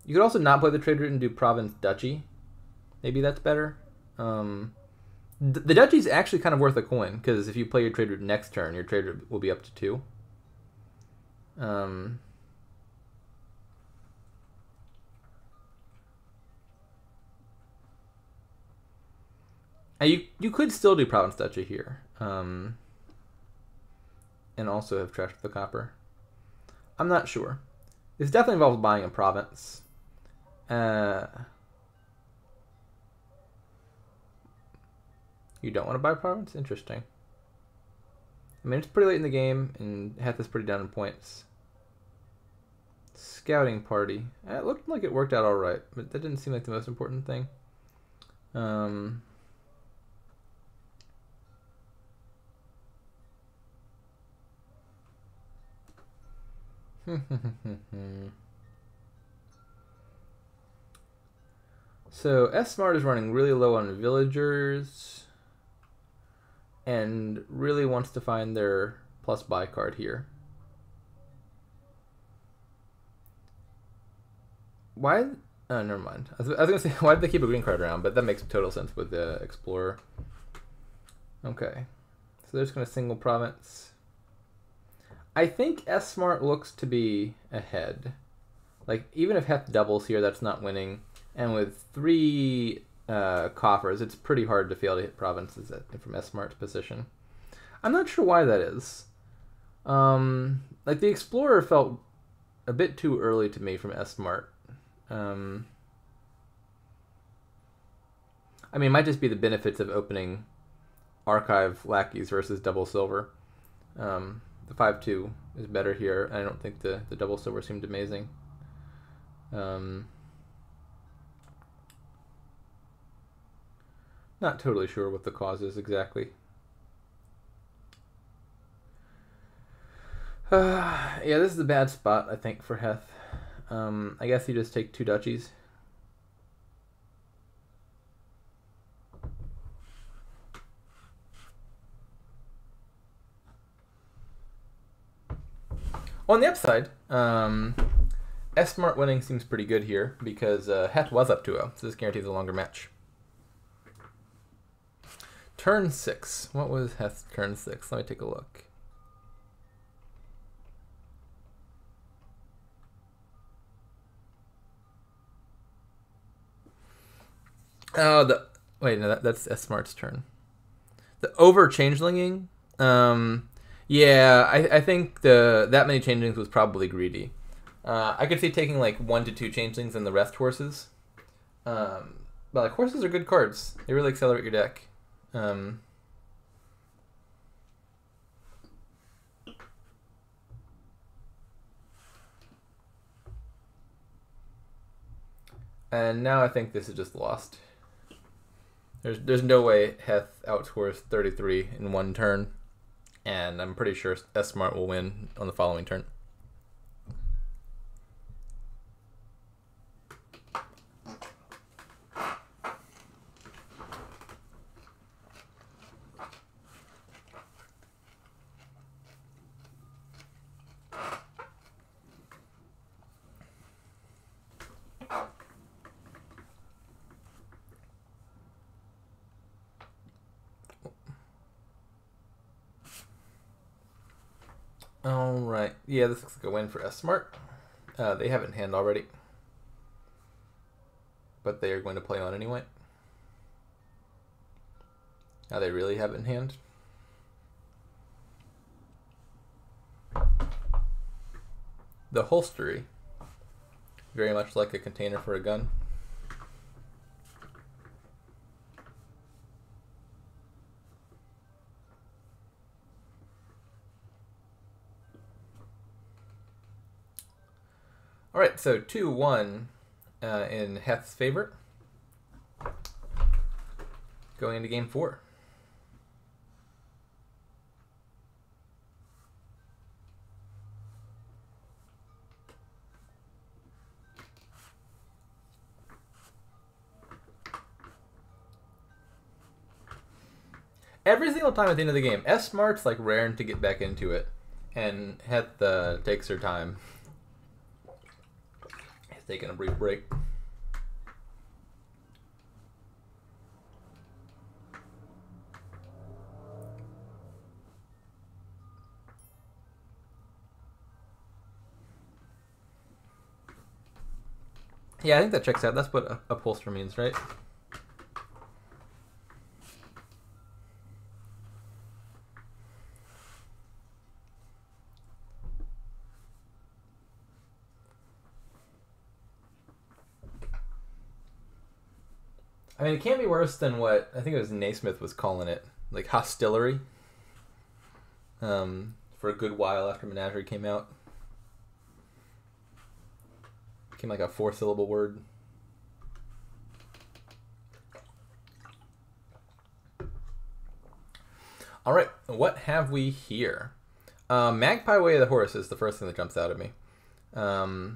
could also not play the trade route and do province duchy. Maybe that's better. The duchy is actually kind of worth a coin because if you play your trade route next turn, your trade route will be up to 2. You could still do province duchy here, and also have trashed the copper. I'm not sure. This definitely involves buying a province. You don't want to buy a province? Interesting. I mean, it's pretty late in the game, and heth is pretty down in points. Scouting party. It looked like it worked out all right, but that didn't seem like the most important thing. So S-Smart is running really low on villagers and really wants to find their plus buy card here. Why? Oh, never mind. I was gonna say, why did they keep a green card around? But that makes total sense with the Explorer. Okay, so they're just gonna single province. I think S-Smart looks to be ahead. Like, even if heth doubles here, that's not winning. And with 3 coffers, it's pretty hard to fail to hit provinces from S-Smart's position. I'm not sure why that is. Like, the Explorer felt a bit too early to me from S-Smart. I mean, it might just be the benefits of opening archive lackeys versus double silver. The 5-2 is better here. I don't think the double silver seemed amazing. Not totally sure what the cause is exactly. Yeah, this is a bad spot, I think, for heth. I guess you just take 2 duchies. On the upside, S-Smart winning seems pretty good here because heth was up 2-0, so this guarantees a longer match. Turn 6. What was heth's turn 6? Let me take a look. Oh, wait, no, that's S-Smart's turn. The over changelinging. Yeah, I think that many changelings was probably greedy. I could see taking like 1 to 2 changelings and the rest horses. But like horses are good cards. They really accelerate your deck. And now I think this is just lost. There's no way heth outscores 33 in 1 turn, and I'm pretty sure S-Smart will win on the following turn. All right. Yeah, this looks like a win for S-Smart. They have it in hand already, but they are going to play on anyway. Now they really have it in hand. The holstery, very much like a container for a gun. All right, so 2-1 in Heth's favor. Going into game 4. Every single time at the end of the game, S-Smart's like raring to get back into it, and Heth takes her time. He's taking a brief break. Yeah, I think that checks out. That's what upholster means, right? I mean, it can't be worse than what I think it was Naismith was calling it, like hostillery. For a good while after Menagerie came out, became like a 4-syllable word. All right, what have we here? Magpie Way of the Horse is the first thing that jumps out at me. The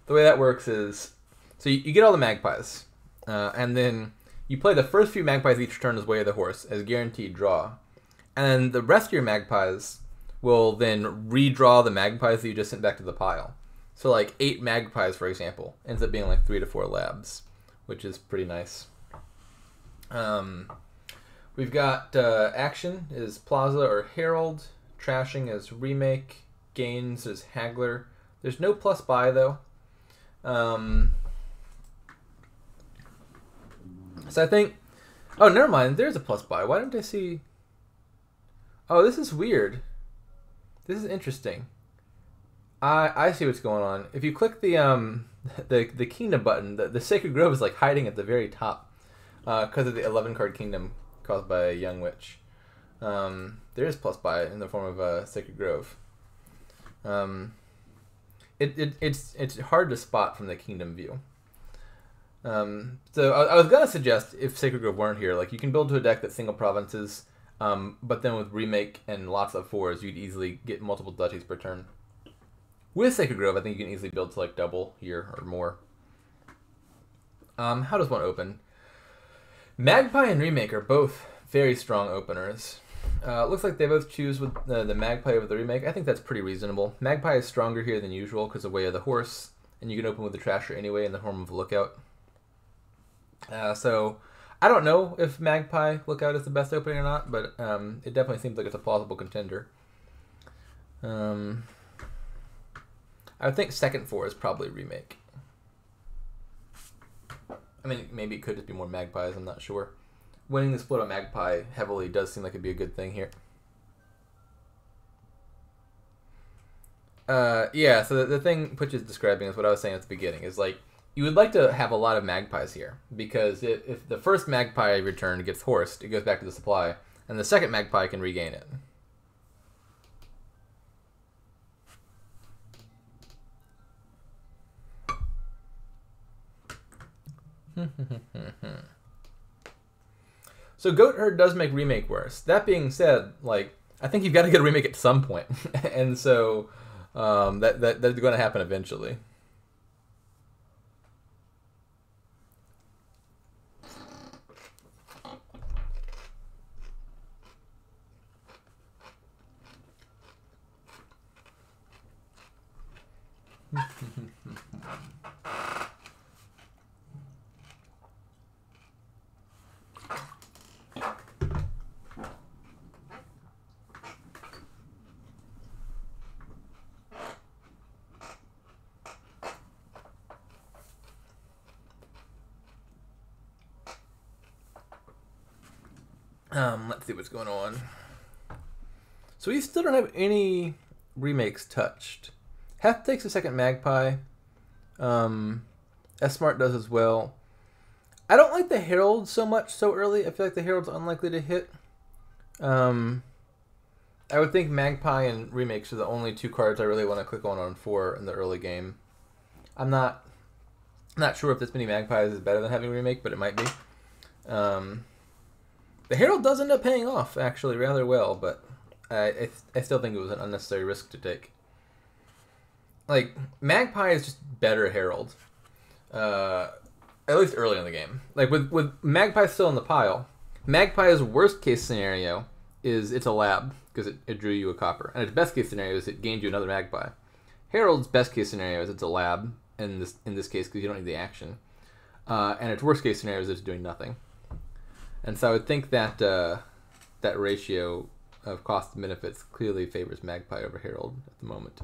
way that works is, so you get all the magpies, and then you play the first few magpies each turn as Way of the Horse, as guaranteed draw. And then the rest of your magpies will then redraw the magpies that you just sent back to the pile. So like 8 magpies, for example, ends up being like 3 to 4 labs, which is pretty nice. We've got action is Plaza or Herald, trashing is Remake, gains is Haggler. There's no plus buy though. So I think, oh, never mind. There's a plus buy. Why didn't I see? Oh, this is weird. This is interesting. I see what's going on. If you click the Kingdom button, the Sacred Grove is like hiding at the very top because of the 11 card Kingdom caused by a Young Witch. There is plus buy in the form of a Sacred Grove. It's hard to spot from the Kingdom view. So I was gonna suggest if Sacred Grove weren't here, like you can build to a deck that single provinces, but then with Remake and lots of 4s, you'd easily get multiple duchies per turn. With Sacred Grove, I think you can easily build to like double here or more. How does one open? Magpie and Remake are both very strong openers. Looks like they both choose with the Magpie over the Remake. I think that's pretty reasonable. Magpie is stronger here than usual because of Way of the Horse, and you can open with the Trasher anyway in the form of a Lookout. So I don't know if Magpie Lookout is the best opening or not, but it definitely seems like it's a plausible contender. I would think second 4 is probably Remake. I mean, maybe it could just be more Magpies, I'm not sure. Winning the split on Magpie heavily does seem like it'd be a good thing here. Yeah, so the thing Putch is describing is what I was saying at the beginning, is like, you would like to have a lot of magpies here, because if the first magpie return gets horsed, it goes back to the supply, and the second magpie can regain it. So Goat Herd does make Remake worse. That being said, like, I think you've got to get a Remake at some point, and so that's going to happen eventually. Let's see what's going on. So we still don't have any remakes touched. Heth takes a second Magpie. S-Smart does as well. I don't like the Herald so much so early. I feel like the Herald's unlikely to hit. I would think Magpie and remakes are the only two cards I really want to click on 4 in the early game. I'm not sure if this many Magpies is better than having remake, but it might be. The Herald does end up paying off actually rather well, but I still think it was an unnecessary risk to take. Like, Magpie is just better Herald. At least early in the game. Like, with Magpie still in the pile, Magpie's worst case scenario is it's a lab, because it drew you a copper. And its best case scenario is it gained you another Magpie. Herald's best case scenario is it's a lab, in this case, because you don't need the action. And its worst case scenario is it's doing nothing. And so I would think that that ratio of cost and benefits clearly favors Magpie over Herald at the moment.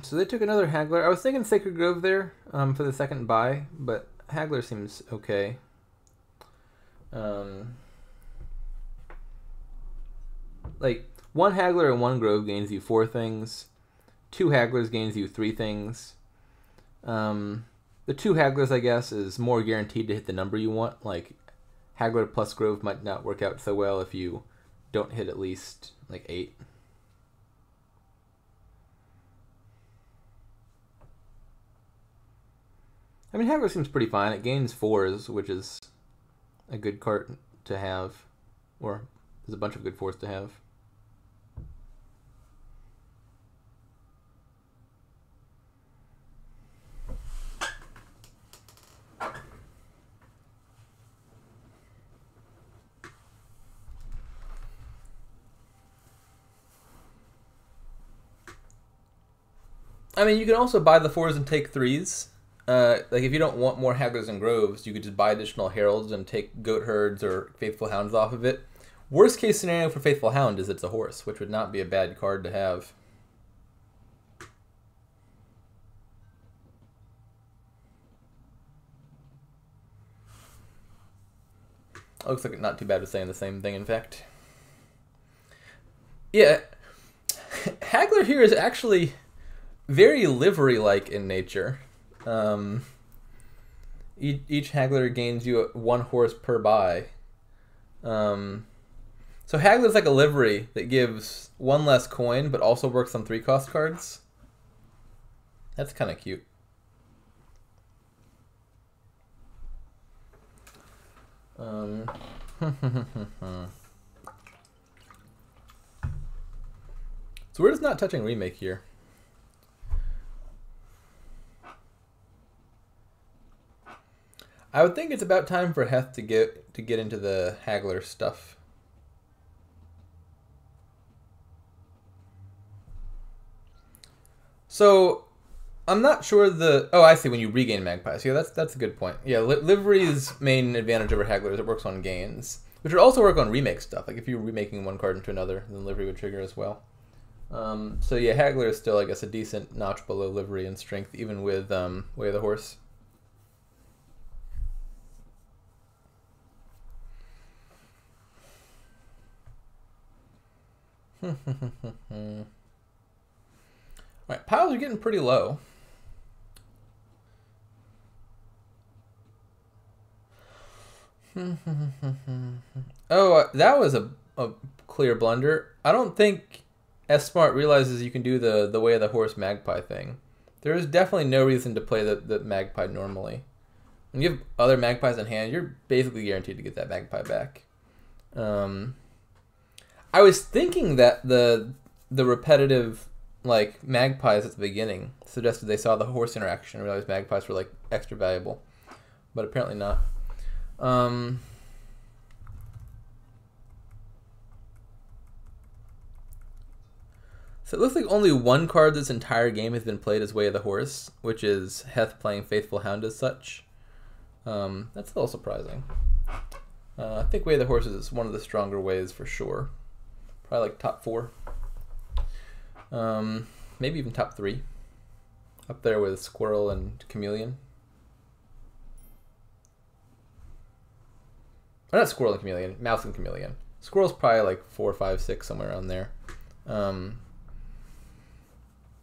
So they took another Haggler. I was thinking Sacred Grove there for the second buy, but Haggler seems okay. Like, 1 Haggler and 1 Grove gains you 4 things. 2 Hagglers gains you 3 things. The 2 Hagglers, I guess, is more guaranteed to hit the number you want. Like, Haggler plus Grove might not work out so well if you don't hit at least, like, 8. I mean, Haggler seems pretty fine. It gains 4s, which is a good card to have. Or there's a bunch of good 4s to have. I mean, you can also buy the 4s and take 3s. Like, if you don't want more Hagglers and Groves, you could just buy additional Heralds and take Goat Herds or Faithful Hounds off of it. Worst case scenario for Faithful Hound is it's a horse, which would not be a bad card to have. Looks like not too bad for saying the same thing, in fact. Yeah, Haggler here is actually very livery-like in nature. Each Haggler gains you 1 horse per buy. So Haggler's like a livery that gives 1 less coin, but also works on 3-cost cards. That's kind of cute. So we're just not touching remake here. I would think it's about time for Heth to get into the Haggler stuff. So I'm not sure the... Oh, I see, when you regain Magpies. Yeah, that's a good point. Yeah, Livery's main advantage over Haggler is it works on gains, which would also work on remake stuff. Like, if you're remaking one card into another, then Livery would trigger as well. So yeah, Haggler is still, I guess, a decent notch below Livery in strength, even with Way of the Horse. Alright, piles are getting pretty low. Oh, that was a clear blunder. I don't think S-Smart realizes you can do the Way of the Horse Magpie thing. There is definitely no reason to play the Magpie normally. When you have other Magpies in hand, you're basically guaranteed to get that Magpie back. I was thinking that the repetitive, like, Magpies at the beginning suggested they saw the horse interaction and realized Magpies were, like, extra valuable. But apparently not. So it looks like only 1 card this entire game has been played as Way of the Horse, which is Heth playing Faithful Hound as such. That's a little surprising. I think Way of the Horse is one of the stronger ways for sure. Probably like top 4. Maybe even top 3. Up there with Squirrel and Chameleon. Or not Squirrel and Chameleon, Mouse and Chameleon. Squirrel's probably like 4, 5, 6, somewhere around there.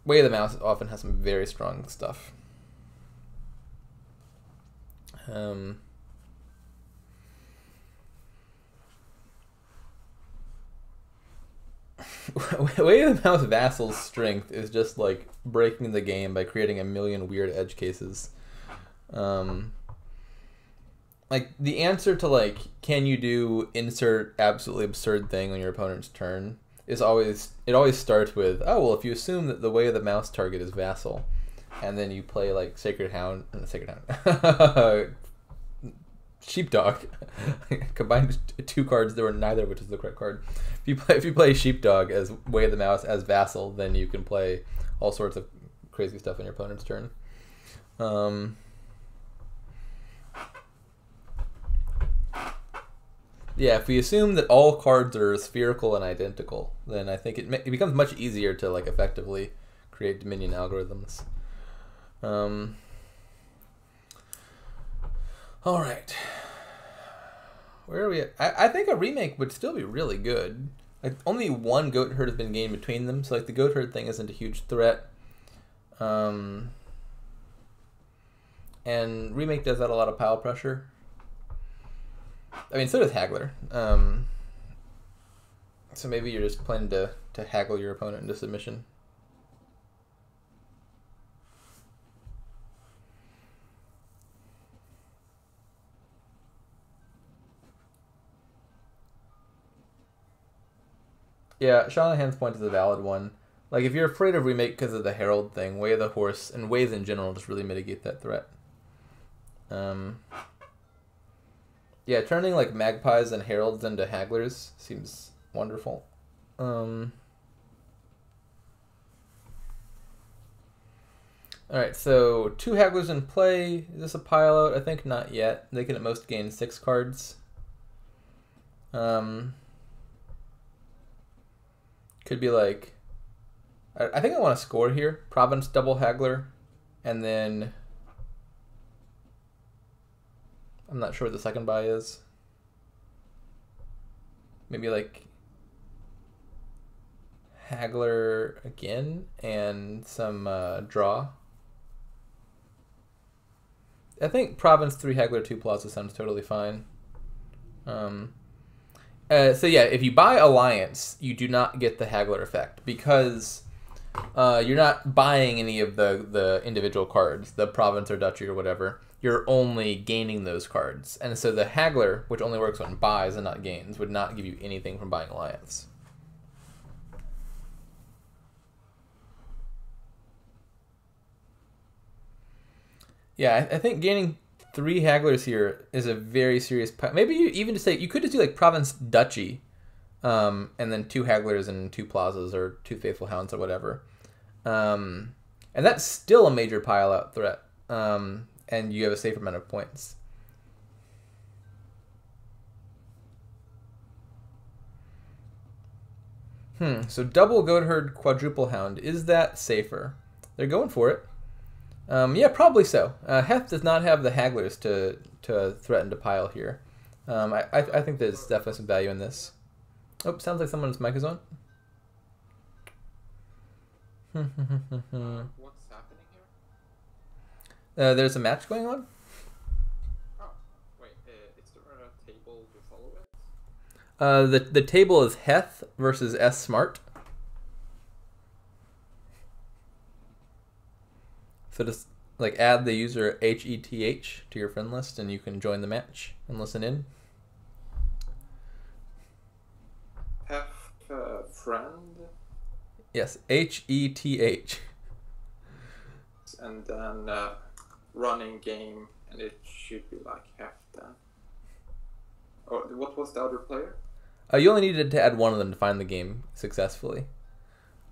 Way of the Mouse often has some very strong stuff. Way of the Mouse Vassal's strength is just like breaking the game by creating a million weird edge cases. Like the answer to like, can you do insert absolutely absurd thing on your opponent's turn is always, it always starts with, oh well, if you assume that the Way of the Mouse target is Vassal, and then you play like Sacred Hound, Sheepdog, combined 2 cards that were neither of which is the correct card. If you play Sheepdog as Way of the Mouse as Vassal, then you can play all sorts of crazy stuff on your opponent's turn. Yeah, if we assume that all cards are spherical and identical, then I think it becomes much easier to like effectively create Dominion algorithms. All right, where are we at? I think a remake would still be really good. Like only one goat herd has been gained between them, so like the goat herd thing isn't a huge threat. And remake does add a lot of pile pressure. I mean, so does Haggler. So maybe you're just planning to haggle your opponent into submission. Yeah, Shanahan's point is a valid one. Like, if you're afraid of remake because of the Herald thing, Way of the Horse, and Ways in general just really mitigate that threat. Yeah, turning, like, Magpies and Heralds into Hagglers seems wonderful. Alright, so 2 Hagglers in play. Is this a pile out? I think not yet. They can at most gain 6 cards. Could be like, I think I want to score here. Province double Haggler, and then I'm not sure what the second buy is. Maybe like Haggler again and some draw. I think Province 3 Haggler 2 Plaza sounds totally fine. So yeah, if you buy Alliance, you do not get the Haggler effect because you're not buying any of the individual cards, the province or duchy or whatever. You're only gaining those cards. And so the Haggler, which only works on buys and not gains, would not give you anything from buying Alliance. Yeah, I think gaining 3 Hagglers here is a very serious... Maybe you even just say... You could just do like Province Duchy, and then 2 Hagglers and 2 Plazas or 2 Faithful Hounds or whatever. And that's still a major pile-out threat. And you have a safe amount of points. So double Goat Herd, quadruple Hound. Is that safer? They're going for it. Yeah, probably so. Heth does not have the Hagglers to threaten to pile here. I think there's definitely some value in this. Oh, sounds like someone's mic is on. What's happening here? There's a match going on? Oh, wait, is there a table to follow it? The table is Heth versus S Smart. So just like add the user HETH to your friend list and you can join the match and listen in. Have a friend. Yes, HETH. And then running game, and it should be like half then. Or what was the other player? You only needed to add one of them to find the game successfully.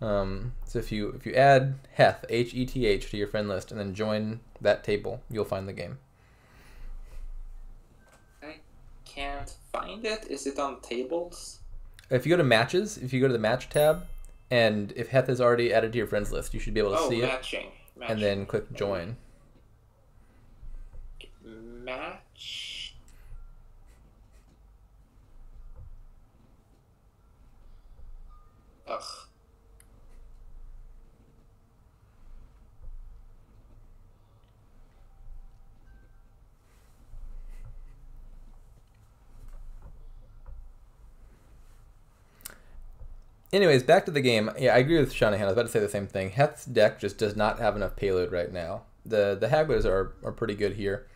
So if you add Heth, HETH to your friend list and then join that table, you'll find the game. I can't find it. Is it on tables? If you go to matches, if you go to the match tab, and if Heth is already added to your friends list, you should be able to see matching. it. and then click join. Match. Ugh. Anyways, back to the game. Yeah, I agree with Shanahan. I was about to say the same thing. Heth's deck just does not have enough payload right now. The Hagglers are pretty good here.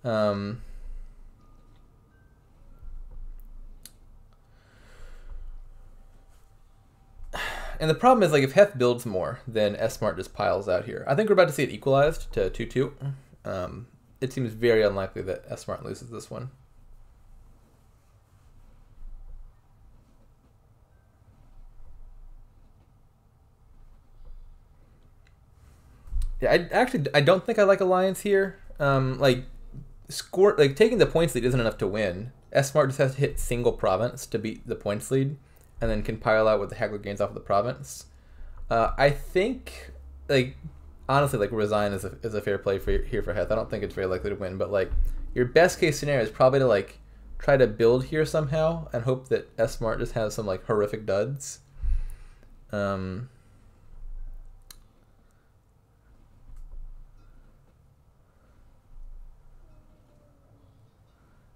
And the problem is, like, if Heth builds more, then S-Smart just piles out here. I think we're about to see it equalized to 2-2. It seems very unlikely that S-Smart loses this one. Yeah, I don't think I like Alliance here. Like taking the points lead isn't enough to win. S-Smart just has to hit single province to beat the points lead, and then can pile out what the Haggler gains off of the province. I think, like, honestly, like, Resign is a fair play here for Heth. I don't think it's very likely to win, but, like, your best case scenario is probably to, like, try to build here somehow and hope that S-Smart just has some, like, horrific duds.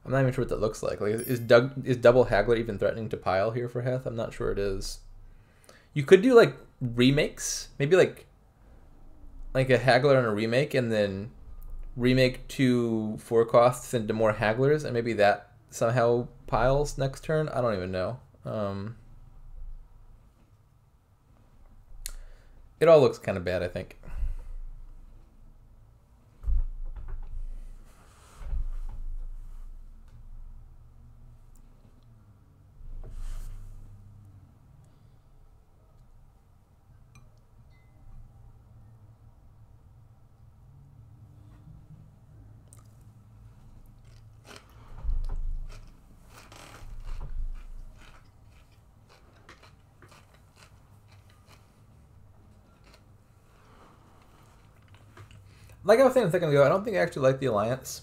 I'm not even sure what that looks like. Like, is double Haggler even threatening to pile here for Heth? I'm not sure it is. You could do, like, remakes. Maybe, like a Haggler and a remake, and then remake 2 4 costs into more Hagglers, and maybe that somehow piles next turn. I don't even know. It all looks kind of bad, I think. Like I was saying a second ago, I don't think I actually like the Alliance.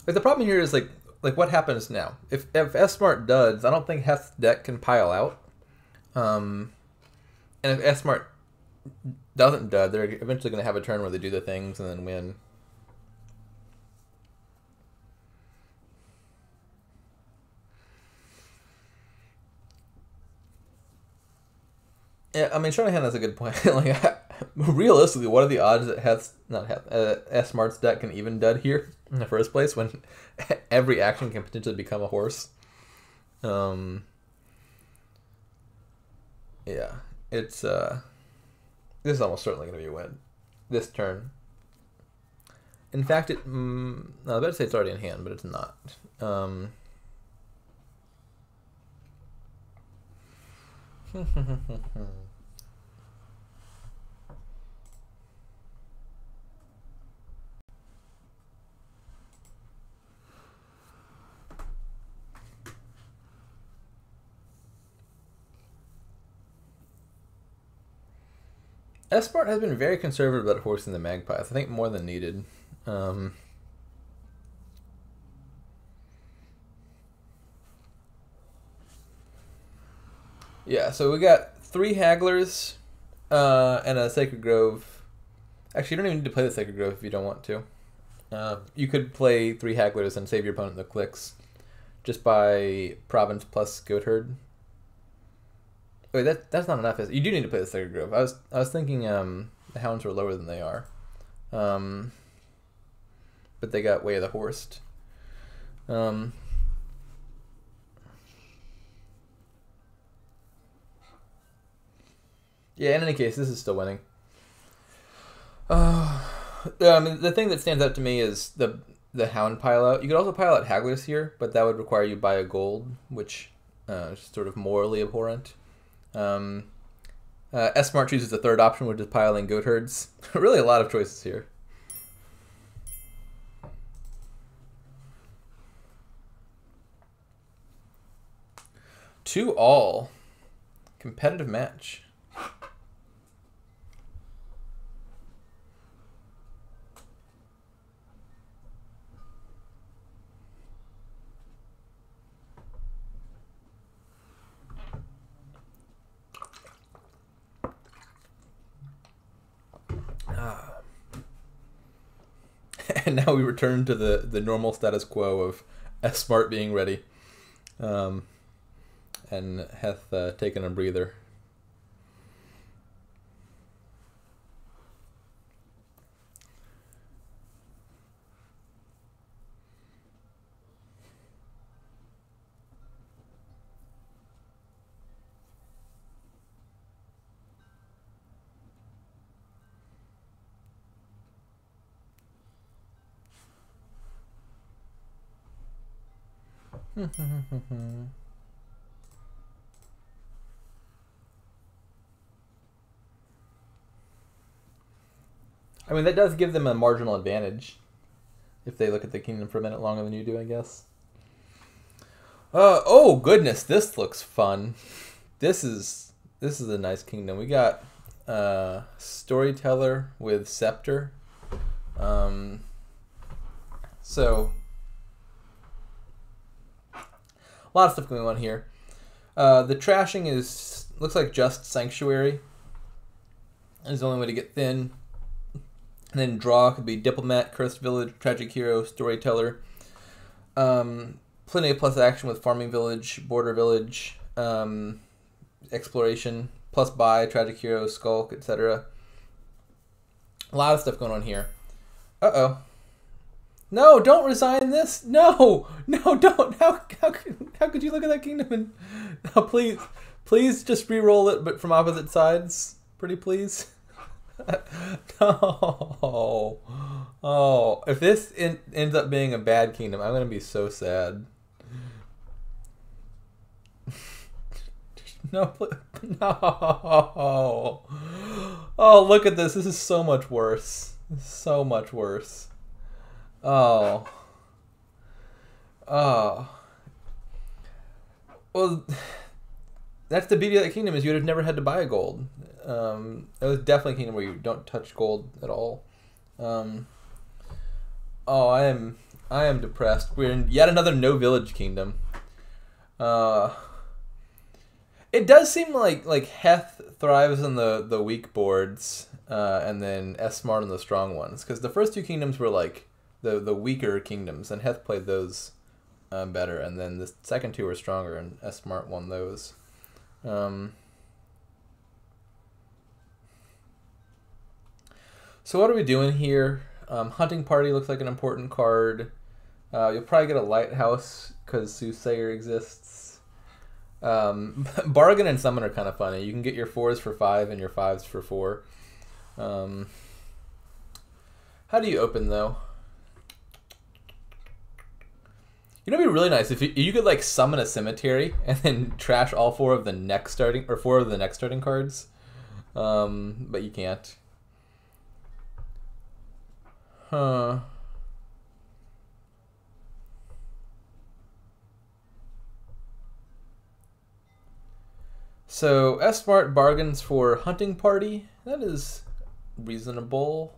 Like, the problem here is, like what happens now? If S-Smart duds, I don't think Heth's deck can pile out. And if S-Smart doesn't dud, they're eventually going to have a turn where they do the things and then win. Yeah, I mean, Shanahan has a good point. Like, realistically, what are the odds that S-Smart's deck can even dud here in the first place when every action can potentially become a horse? Yeah, it's this is almost certainly going to be a win this turn. In fact, I better say it's already in hand, but it's not. S-Smart has been very conservative about horsing the Magpies. I think more than needed. Yeah, so we got 3 Hagglers and a Sacred Grove. Actually, you don't even need to play the Sacred Grove if you don't want to. You could play 3 Hagglers and save your opponent the clicks just by Province plus Goatherd. Wait, that's not enough. You do need to play the Sacred Grove. I was thinking the Hounds were lower than they are, but they got Way of the Horsed. Yeah, in any case, this is still winning. I mean, the thing that stands out to me is the Hound pile out. You could also pile out Hagglers here, but that would require you buy a gold, which is sort of morally abhorrent. S-Smart chooses the third option, which is piling Goatherds. Really a lot of choices here. Two all. Competitive match. And now we return to the normal status quo of S-Smart being ready. And Heth taking a breather. I mean, that does give them a marginal advantage if they look at the kingdom for a minute longer than you do, I guess. Oh goodness, this looks fun. This is a nice kingdom. We got Storyteller with Scepter. So a lot of stuff going on here. The trashing looks like just Sanctuary is the only way to get thin. And then draw could be Diplomat, Cursed Village, Tragic Hero, Storyteller. Plenty of plus action with Farming Village, Border Village, Exploration, plus buy, Tragic Hero, Skulk, etc. A lot of stuff going on here. Uh-oh. No, don't resign this. No, don't. How could you look at that kingdom and no, please just re-roll it, but from opposite sides, pretty please. No. Oh, if this ends up being a bad kingdom, I'm gonna be so sad. No, no. Oh, look at this. This is so much worse. So much worse. Oh. Oh. Well, that's the beauty of that kingdom, is you would have never had to buy a gold. It was definitely a kingdom where you don't touch gold at all. Oh, I am depressed. We're in yet another no village kingdom. It does seem like Heth thrives on the weak boards, and then S-Smart on the strong ones. Because the first two kingdoms were like the weaker kingdoms, and Heth played those better. And then the second two were stronger, and S-Smart won those. So what are we doing here? Hunting Party looks like an important card. You'll probably get a Lighthouse because Soothsayer exists. Bargain and Summon are kind of funny. You can get your 4s for 5 and your 5s for 4. How do you open, though? You know, it'd be really nice if you could like summon a cemetery and then trash all 4 of the next starting cards. But you can't. Huh. So S-Smart bargains for Hunting Party. That is reasonable.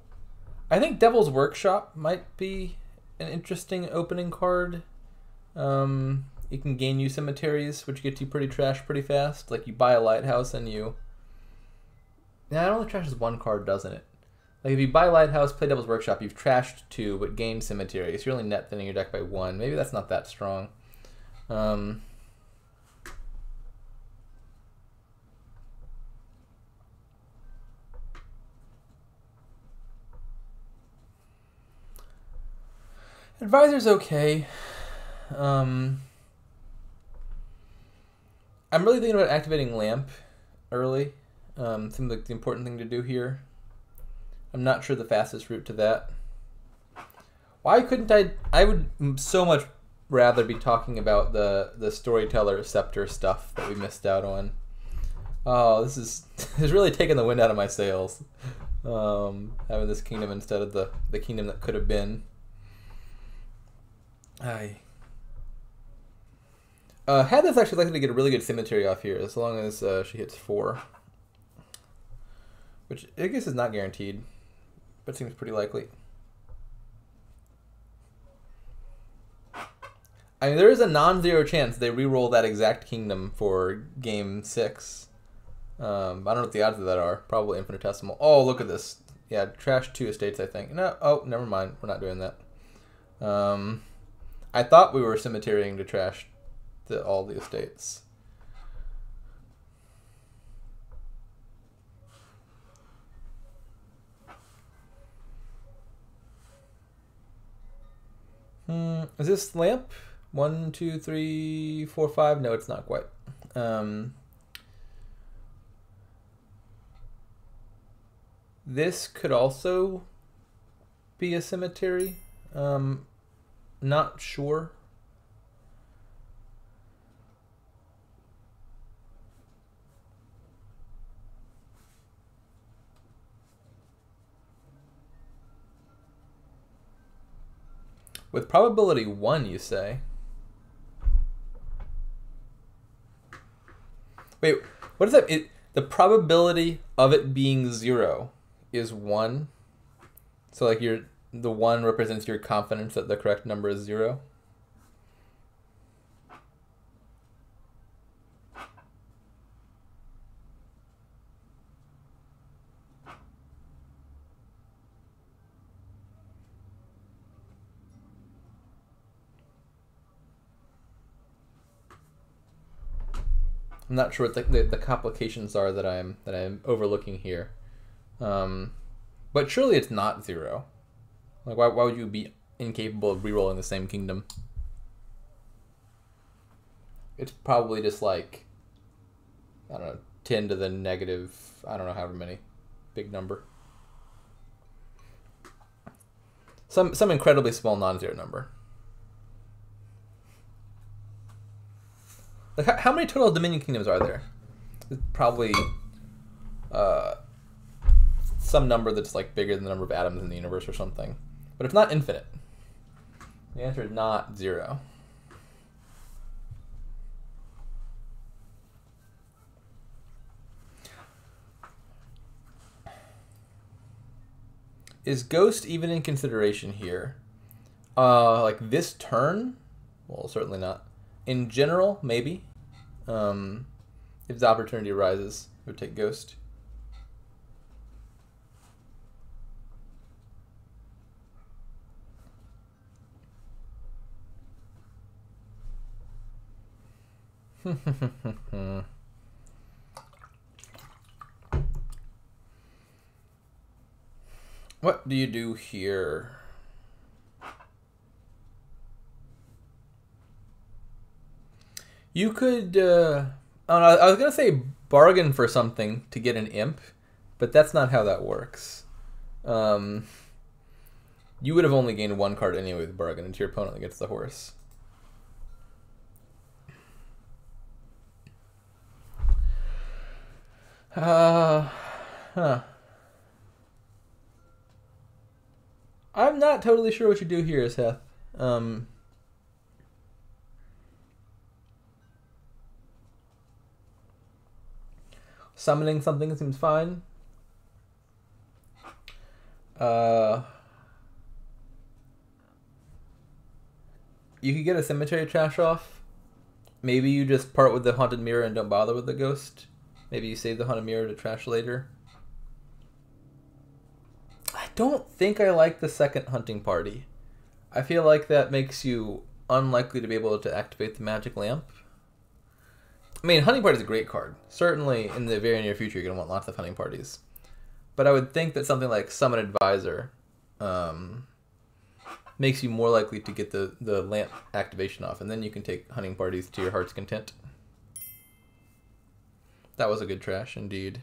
I think Devil's Workshop might be an interesting opening card. It can gain you cemeteries, which gets you pretty trash pretty fast. Like you buy a Lighthouse and you... Nah, it only trashes 1 card, doesn't it? Like if you buy Lighthouse, play Devil's Workshop, you've trashed 2, but gained cemeteries. You're only net thinning your deck by 1. Maybe that's not that strong. Advisor's okay. I'm really thinking about activating Lamp early. Seems like the important thing to do here. I'm not sure the fastest route to that. Why couldn't I would so much rather be talking about the Storyteller Scepter stuff that we missed out on. Oh, this is really taking the wind out of my sails. Having this kingdom instead of the kingdom that could have been. Heth is actually likely to get a really good cemetery off here as long as she hits 4. Which I guess is not guaranteed, but seems pretty likely. I mean, there is a non-zero chance they re-roll that exact kingdom for game 6. I don't know what the odds of that are. Probably infinitesimal. Oh, look at this. Yeah, trash 2 estates, I think. No, oh, never mind. We're not doing that. I thought we were cemeterying to trash all the estates. Is this lamp? 1, 2, 3, 4, 5? No, it's not quite. This could also be a cemetery. Not sure. With probability 1, you say? Wait, what is that? The probability of it being 0 is 1. So like the 1 represents your confidence that the correct number is 0. I'm not sure what the complications are that I'm overlooking here, but surely it's not 0. Like why would you be incapable of rerolling the same kingdom? It's probably just like, I don't know, 10 to the negative, I don't know however many, big number. Some incredibly small non-zero number. Like how many total Dominion kingdoms are there? It's probably some number that's like bigger than the number of atoms in the universe or something. But it's not infinite. The answer is not 0. Is Ghost even in consideration here? Like this turn? Well, certainly not. In general, maybe. If the opportunity arises, I would take Ghost. What do you do here? You could, I was going to say bargain for something to get an imp, but that's not how that works. You would have only gained 1 card anyway with bargain into your opponent that gets the horse. Huh. I'm not totally sure what you do here, Heth. Summoning something seems fine. You could get a cemetery trash off. Maybe you just part with the haunted mirror and don't bother with the ghost. Maybe you save the haunted mirror to trash later. I don't think I like the second hunting party. I feel like that makes you unlikely to be able to activate the magic lamp. I mean, hunting party is a great card. Certainly in the very near future, you're going to want lots of hunting parties. But I would think that something like Summon Advisor makes you more likely to get the lamp activation off, and then you can take hunting parties to your heart's content. That was a good trash, indeed.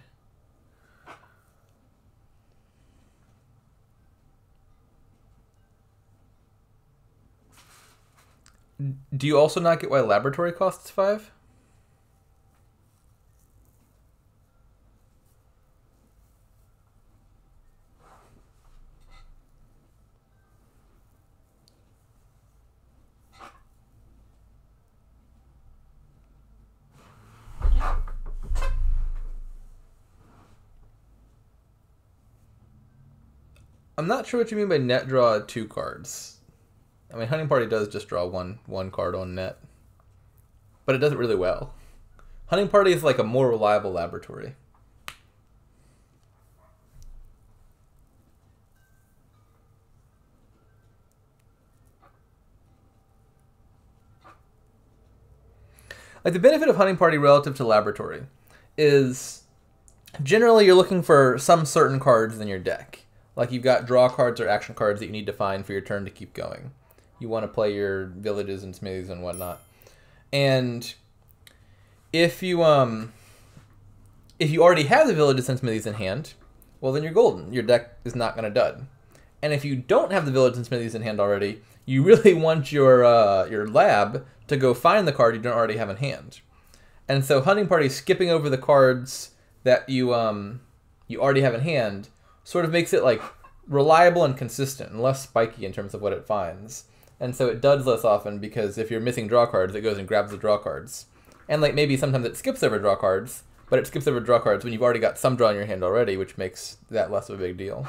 Do you also not get why laboratory costs 5? I'm not sure what you mean by net draw 2 cards. I mean, Hunting Party does just draw one card on net. But it does it really well. Hunting Party is like a more reliable laboratory. Like, the benefit of Hunting Party relative to Laboratory is generally you're looking for some certain cards in your deck. Like, you've got draw cards or action cards that you need to find for your turn to keep going. You want to play your villages and smithies and whatnot. And if you already have the villages and smithies in hand, well, then you're golden. Your deck is not going to dud. And if you don't have the villages and smithies in hand already, you really want your lab to go find the card you don't already have in hand. And so Hunting Party skipping over the cards that you already have in hand sort of makes it like reliable and consistent and less spiky in terms of what it finds. And so it duds less often because if you're missing draw cards, it goes and grabs the draw cards. And like maybe sometimes it skips over draw cards, but it skips over draw cards when you've already got some draw in your hand already, which makes that less of a big deal.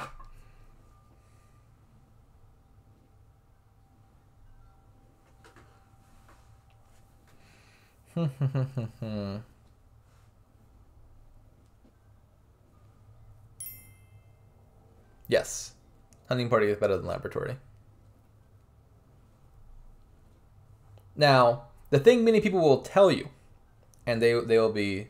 Yes, Hunting Party is better than Laboratory. Now, the thing many people will tell you, and they'll be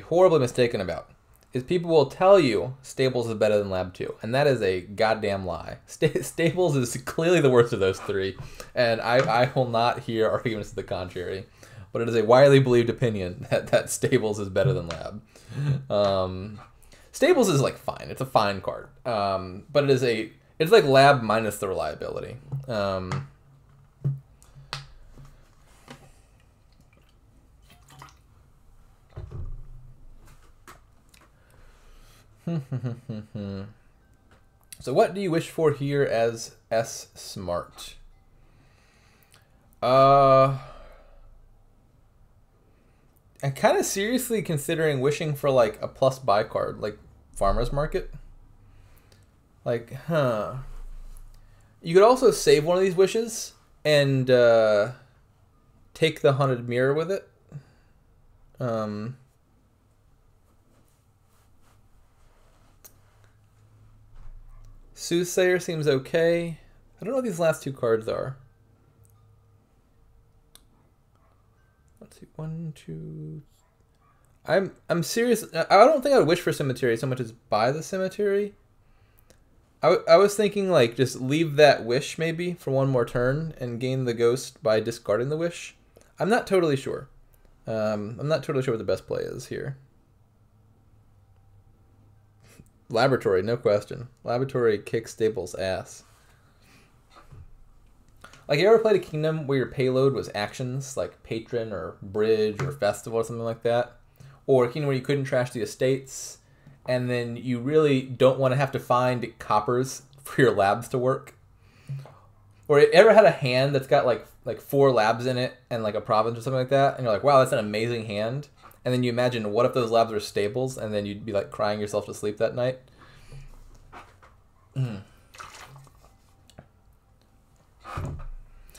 horribly mistaken about, is people will tell you Stables is better than Lab 2, and that is a goddamn lie. Stables is clearly the worst of those three, and I will not hear arguments to the contrary. But it is a widely believed opinion that Stables is better than Lab. Stables is like fine; it's a fine card, but it's like Lab minus the reliability. So what do you wish for here as S Smart? I'm kind of seriously considering wishing for like a plus buy card, like Farmer's Market. Like, you could also save one of these wishes and take the Haunted Mirror with it. Soothsayer seems okay. I don't know what these last two cards are. Let's see, 1, 2. I'm serious. I don't think I would wish for Cemetery so much as buy the Cemetery. I was thinking like just leave that wish maybe for one more turn and gain the ghost by discarding the wish. I'm not totally sure. I'm not totally sure what the best play is here. Laboratory, no question. Laboratory kicks Stables' ass. Like, you ever played a kingdom where your payload was actions, like Patron or Bridge or Festival or something like that? Or a kingdom where you couldn't trash the estates, and then you really don't want to have to find coppers for your labs to work? Or you ever had a hand that's got like 4 labs in it and like a province or something like that, and you're like, wow, that's an amazing hand. And then you imagine, what if those labs were Stables, and then you'd be like crying yourself to sleep that night?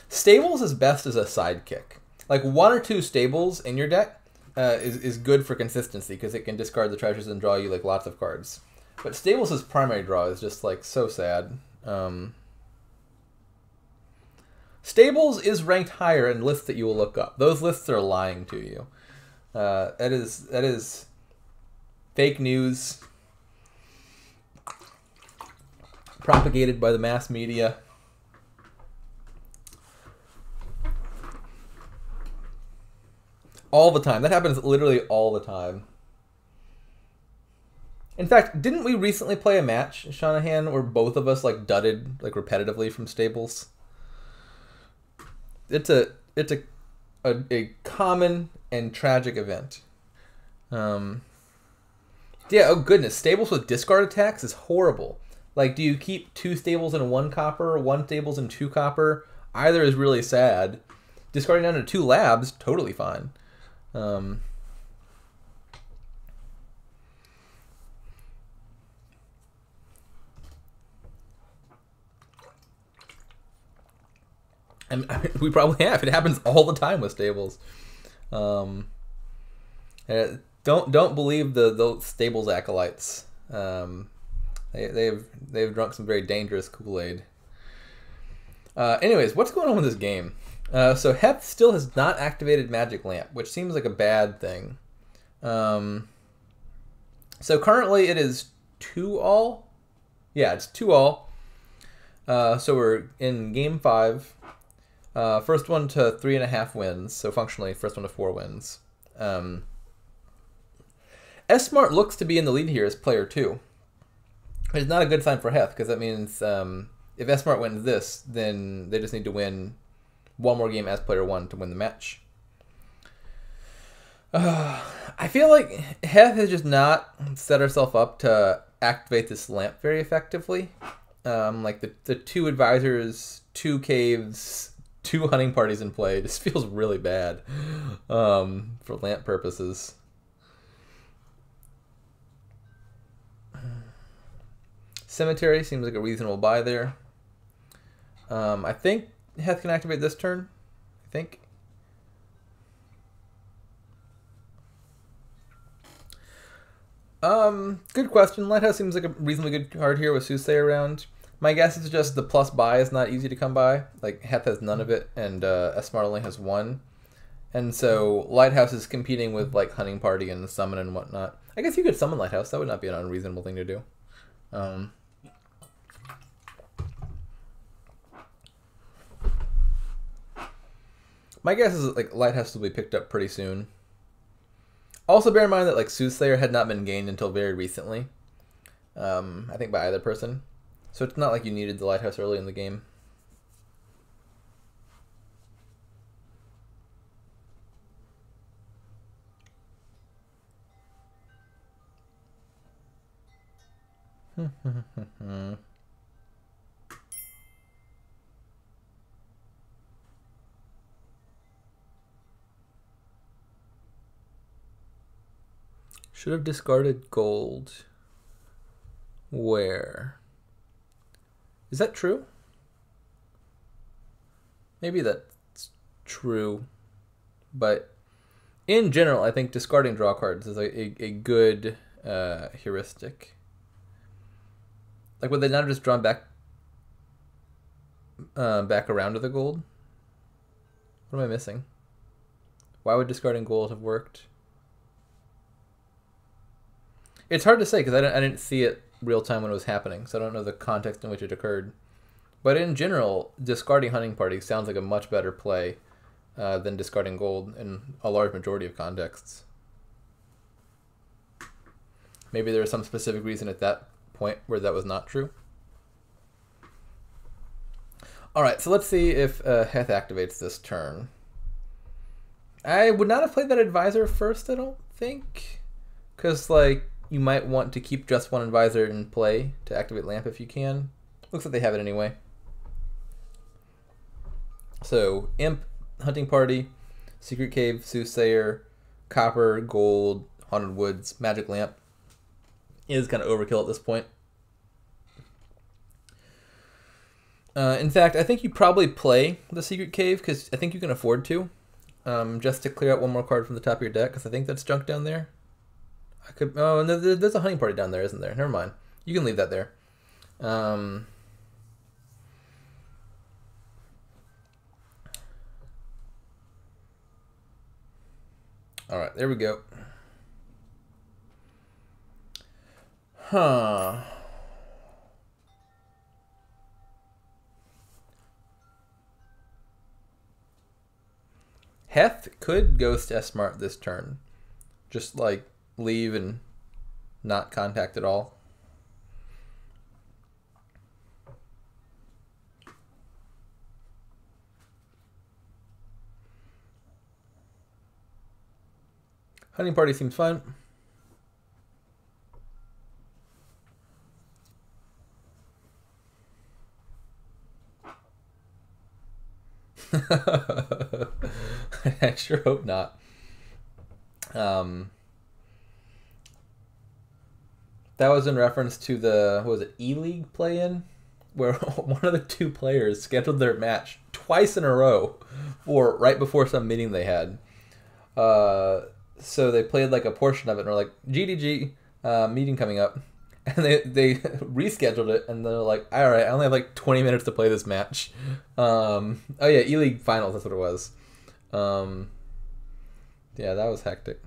Stables is best as a sidekick. Like 1 or 2 Stables in your deck is good for consistency because it can discard the treasures and draw you like lots of cards. But Stables' primary draw is just like so sad. Stables is ranked higher in lists that you will look up. Those lists are lying to you. That is fake news propagated by the mass media. All the time. That happens literally all the time. In fact, didn't we recently play a match, Shanahan, where both of us like dudded like repetitively from Stables? It's a common and tragic event. Yeah, oh goodness, Stables with discard attacks is horrible. Like, do you keep 2 Stables and 1 copper, 1 Stables and 2 copper? Either is really sad. Discarding down to 2 labs, totally fine. And we probably have. It happens all the time with Stables. Don't believe the Stables acolytes. They've drunk some very dangerous Kool-Aid. Anyways, what's going on with this game? So heth still has not activated Magic Lamp, which seems like a bad thing. So currently it is 2-all. Yeah, it's 2-all. So we're in game 5. First one to 3.5 wins. So functionally, first one to 4 wins. S-Smart looks to be in the lead here as player 2. It's not a good sign for heth, because that means if S-Smart wins this, then they just need to win one more game as player 1 to win the match. I feel like heth has just not set herself up to activate this lamp very effectively. Like the 2 advisors, 2 caves, 2 hunting parties in play just feels really bad for lamp purposes. Cemetery seems like a reasonable buy there. I think heth can activate this turn. I think. Good question. Lighthouse seems like a reasonably good card here with Soothsayer around. My guess is just the plus buy is not easy to come by. Like, heth has none of it, and S-Smart only has 1. And so Lighthouse is competing with, like, Hunting Party and Summon and whatnot. I guess you could summon Lighthouse. That would not be an unreasonable thing to do. My guess is, like, Lighthouse will be picked up pretty soon. Also, bear in mind that, like, Soothsayer had not been gained until very recently. I think by either person. So it's not like you needed the Lighthouse early in the game. Should have discarded gold. Where? Is that true? Maybe that's true. But in general, I think discarding draw cards is a good heuristic. Like, would they not have just drawn back around to the gold? What am I missing? Why would discarding gold have worked? It's hard to say because I didn't see it real time when it was happening, so I don't know the context in which it occurred. But in general, discarding Hunting Party sounds like a much better play than discarding gold in a large majority of contexts. Maybe there was some specific reason at that point where that was not true. Alright, so let's see if heth activates this turn. I would not have played that advisor first, I don't think. Because, like, you might want to keep just one advisor in play to activate lamp if you can. Looks like they have it anyway. So, Imp, Hunting Party, Secret Cave, Soothsayer, Copper, Gold, Haunted Woods, Magic Lamp is kind of overkill at this point. In fact, I think you probably play the Secret Cave because I think you can afford to. Just to clear out one more card from the top of your deck because I think that's junk down there. I could. Oh, no, there's a Hunting Party down there, isn't there? Never mind. You can leave that there. All right, there we go. Huh. Heth could ghost S-Smart this turn. Just, like, leave and not contact at all. Hunting Party seems fun. I sure hope not. That was in reference to the, what was it, E-League play-in? Where one of the 2 players scheduled their match twice in a row for right before some meeting they had. So they played like a portion of it and were like, GDG, meeting coming up. And they rescheduled it, and they're like, all right, I only have like 20 minutes to play this match. Oh yeah, E-League Finals, that's what it was. Yeah, that was hectic.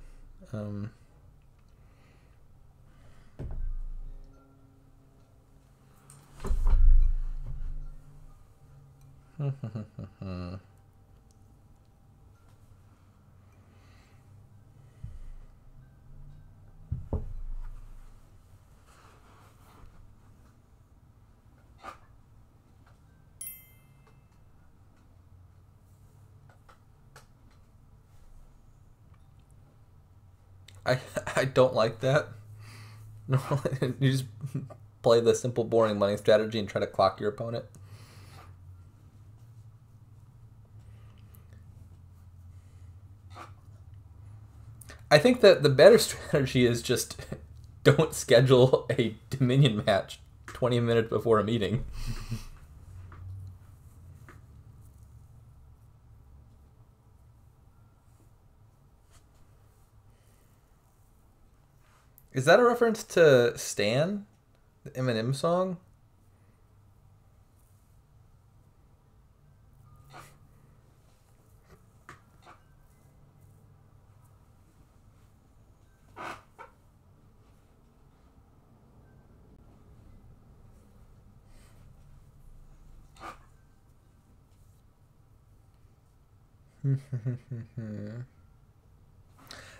I don't like that. No, you just play the simple, boring money strategy and try to clock your opponent. I think that the better strategy is just don't schedule a Dominion match 20 minutes before a meeting. Is that a reference to Stan, the Eminem song?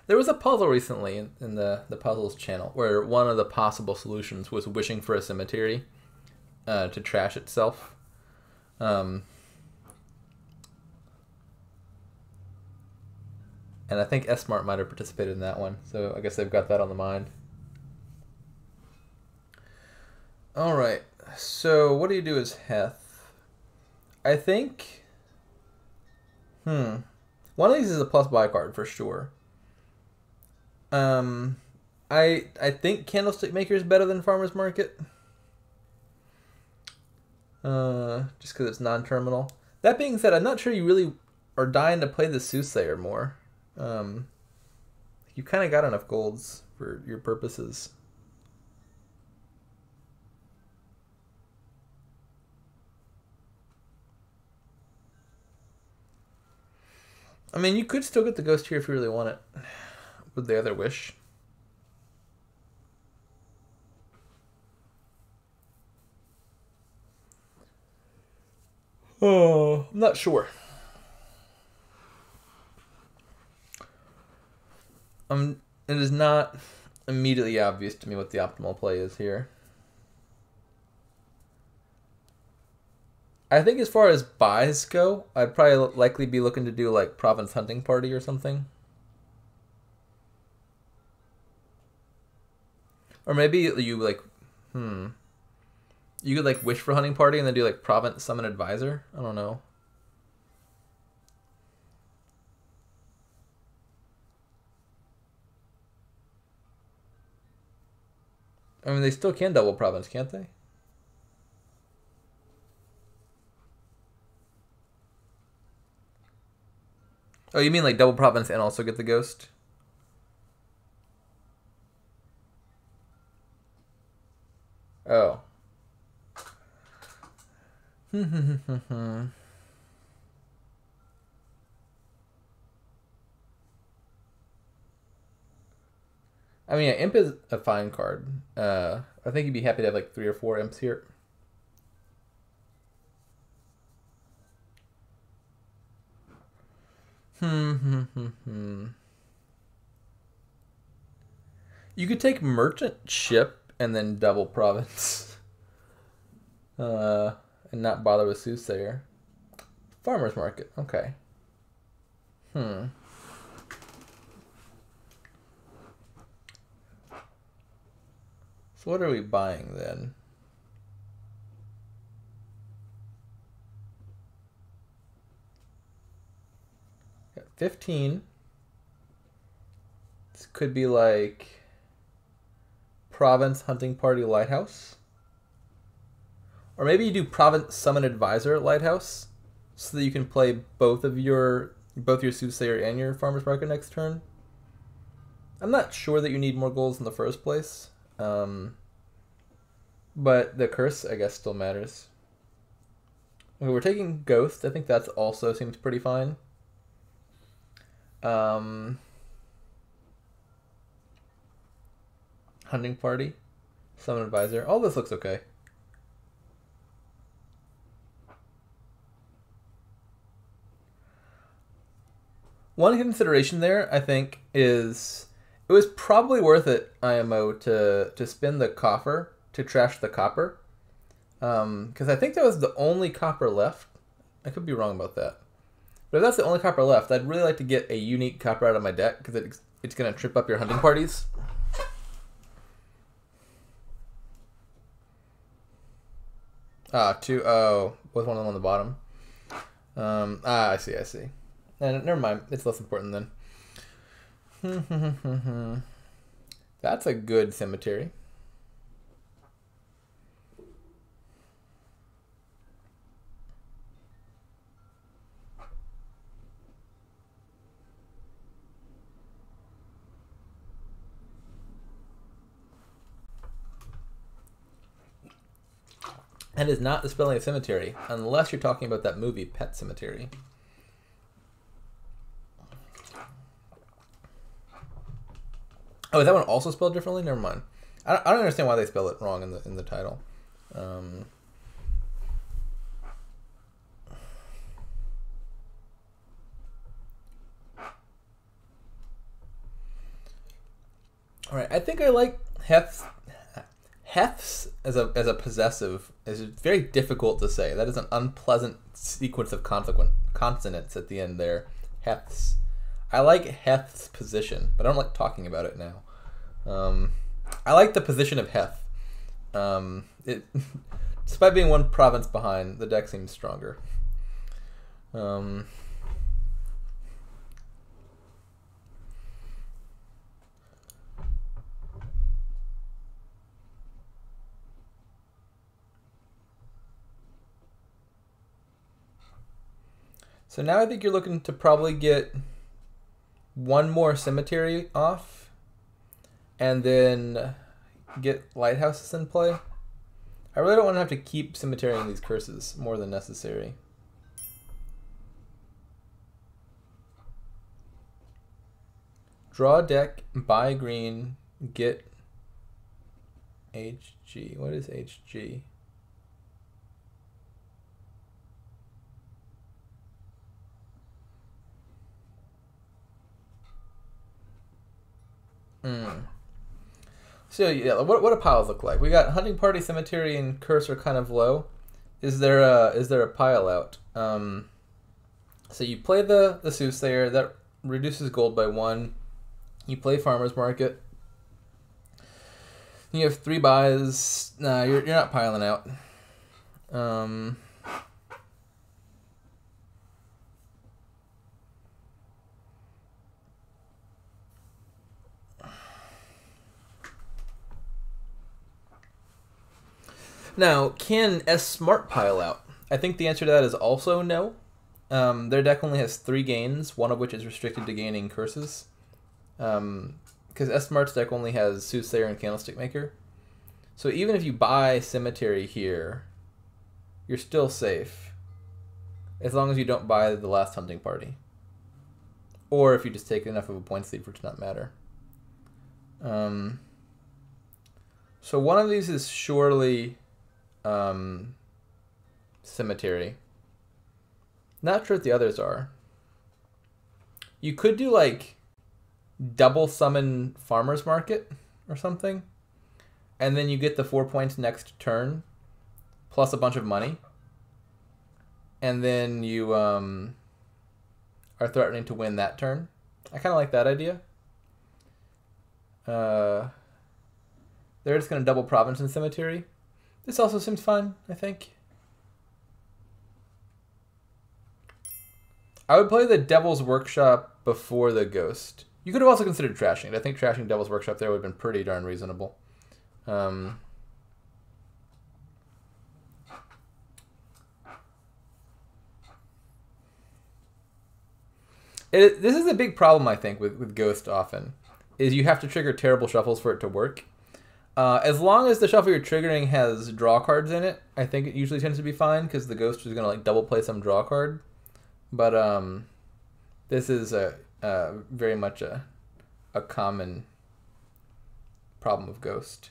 There was a puzzle recently in the puzzles channel where one of the possible solutions was wishing for a cemetery to trash itself. And I think S-Mart might have participated in that one, so I guess they've got that on the mind. Alright, so what do you do as heth? I think... One of these is a plus buy card for sure. I think Candlestick Maker is better than Farmer's Market. Just because it's non-terminal. That being said, I'm not sure you really are dying to play the Soothsayer more. You've kind of got enough golds for your purposes. I mean, you could still get the Ghost here if you really want it. With the other wish. Oh, I'm not sure. It is not immediately obvious to me what the optimal play is here. I think as far as buys go, I'd probably likely be looking to do like Province Hunting Party or something. Or maybe you like, you could like wish for Hunting Party and then do like Province Summon Advisor. I don't know. I mean, they still can double Province, can't they? Oh, you mean like double Province and also get the Ghost? Oh. I mean, yeah, Imp is a fine card. I think you'd be happy to have like 3 or 4 Imps here. You could take Merchant Ship and then double Province. And not bother with Soothsayer. Farmer's Market, okay. So what are we buying then? Got 15. This could be like Province Hunting Party Lighthouse. Or maybe you do Province Summon Advisor Lighthouse so that you can play both your Soothsayer and your Farmer's Market next turn. I'm not sure that you need more goals in the first place. but the curse, I guess, still matters. Okay, we're taking Ghost. I think that's also seems pretty fine. Hunting Party, Summon Advisor. All this looks okay. One consideration there, I think, is it was probably worth it, IMO, to spin the coffer to trash the copper. Because I think that was the only copper left. I could be wrong about that. But if that's the only copper left, I'd really like to get a unique copper out of my deck, because it's going to trip up your hunting parties. With one of them on the bottom. I see. And never mind, it's less important then. That's a good cemetery. That is not dispelling a cemetery, unless you're talking about that movie, Pet Sematary. Oh, is that one also spelled differently? Never mind. I don't understand why they spell it wrong in the title. All right, I think I like heths. Heths as a possessive is very difficult to say. That is an unpleasant sequence of consonants at the end there. Heths. I like heth's position, but I don't like talking about it now. I like the position of heth. Despite being one province behind, the deck seems stronger. So now I think you're looking to probably get one more cemetery off and then get lighthouses in play. I really don't want to have to keep cemeterying these curses more than necessary. Draw a deck, buy green, get HG. What is HG? So yeah, what do piles look like? We got Hunting Party, Cemetery, and Curse are kind of low. Is there a pile out? So you play the Soothsayer, that reduces gold by 1. You play Farmer's Market. You have 3 buys. Nah, you're not piling out. Now, can S-Smart pile out? I think the answer to that is also no. Their deck only has 3 gains, one of which is restricted to gaining curses. Because S-Smart's deck only has Soothsayer and Candlestick Maker. So even if you buy Cemetery here, you're still safe. As long as you don't buy the last Hunting Party. Or if you just take enough of a points lead for it to not matter. So one of these is surely Cemetery. Not sure what the others are. You could do like double summon Farmer's Market or something, and then you get the 4 points next turn plus a bunch of money, and then you are threatening to win that turn. I kind of like that idea. They're just going to double Province and Cemetery. This also seems fine, I think. I would play the Devil's Workshop before the Ghost. You could have also considered trashing it. I think trashing Devil's Workshop there would have been pretty darn reasonable. This is a big problem, I think, with Ghost often, is you have to trigger terrible shuffles for it to work. As long as the shuffle you're triggering has draw cards in it, I think it usually tends to be fine because the ghost is gonna like double play some draw card. But this is very much a common problem of ghost.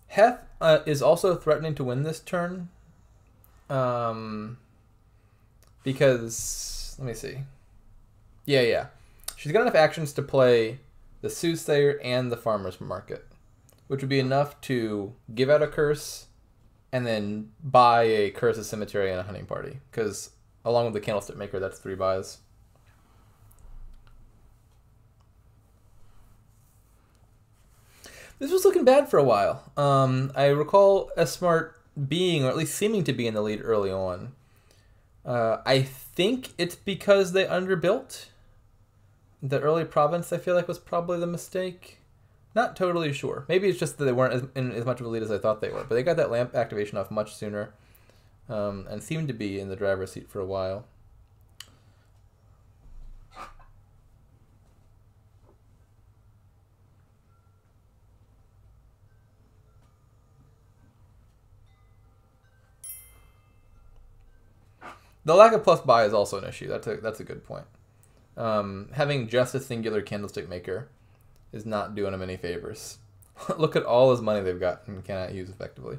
Heth is also threatening to win this turn. Because, let me see. Yeah. She's got enough actions to play the Soothsayer and the Farmer's Market, which would be enough to give out a curse and then buy a Curse of Cemetery and a Hunting Party. Because along with the Candlestick Maker, that's 3 buys. This was looking bad for a while. I recall S-Smart being, or at least seeming to be in the lead early on. I think it's because they underbuilt. The early province, I feel like, was probably the mistake. Not totally sure. Maybe it's just that they weren't in as much of a lead as I thought they were. But they got that lamp activation off much sooner. And seemed to be in the driver's seat for a while. The lack of plus buy is also an issue. That's a good point. Having just a singular Candlestick Maker is not doing him any favors. Look at all his money they've got and cannot use effectively.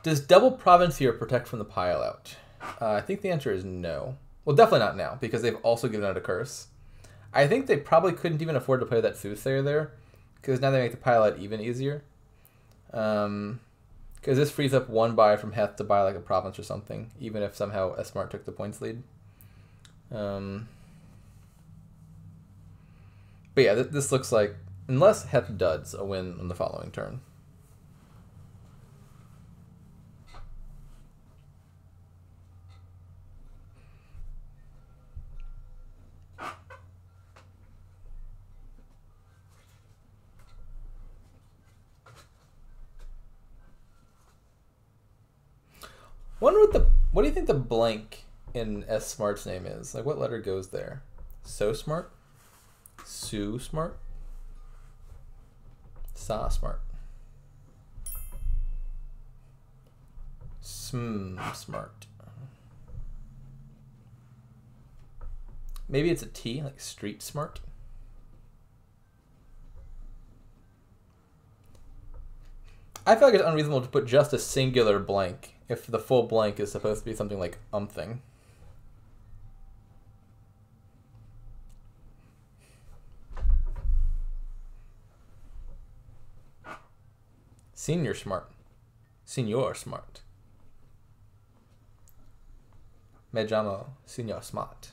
Does double province here protect from the pile out? I think the answer is no. Well, definitely not now, because they've also given out a curse. I think they probably couldn't even afford to play that Soothsayer there, because now they make the pile out even easier. Because this frees up 1 buy from Heth to buy like a province or something, even if somehow S-Smart took the points lead. But yeah, this looks like, unless Heth duds, a win on the following turn. Wonder what do you think the blank in S-Smart's name is? Like, what letter goes there? So smart? Sue smart? Sa smart? Smart. Maybe it's a T, like street smart? I feel like it's unreasonable to put just a singular blank if the full blank is supposed to be something like umthing. Senior smart. Senior smart. Me llamo Senior Smart.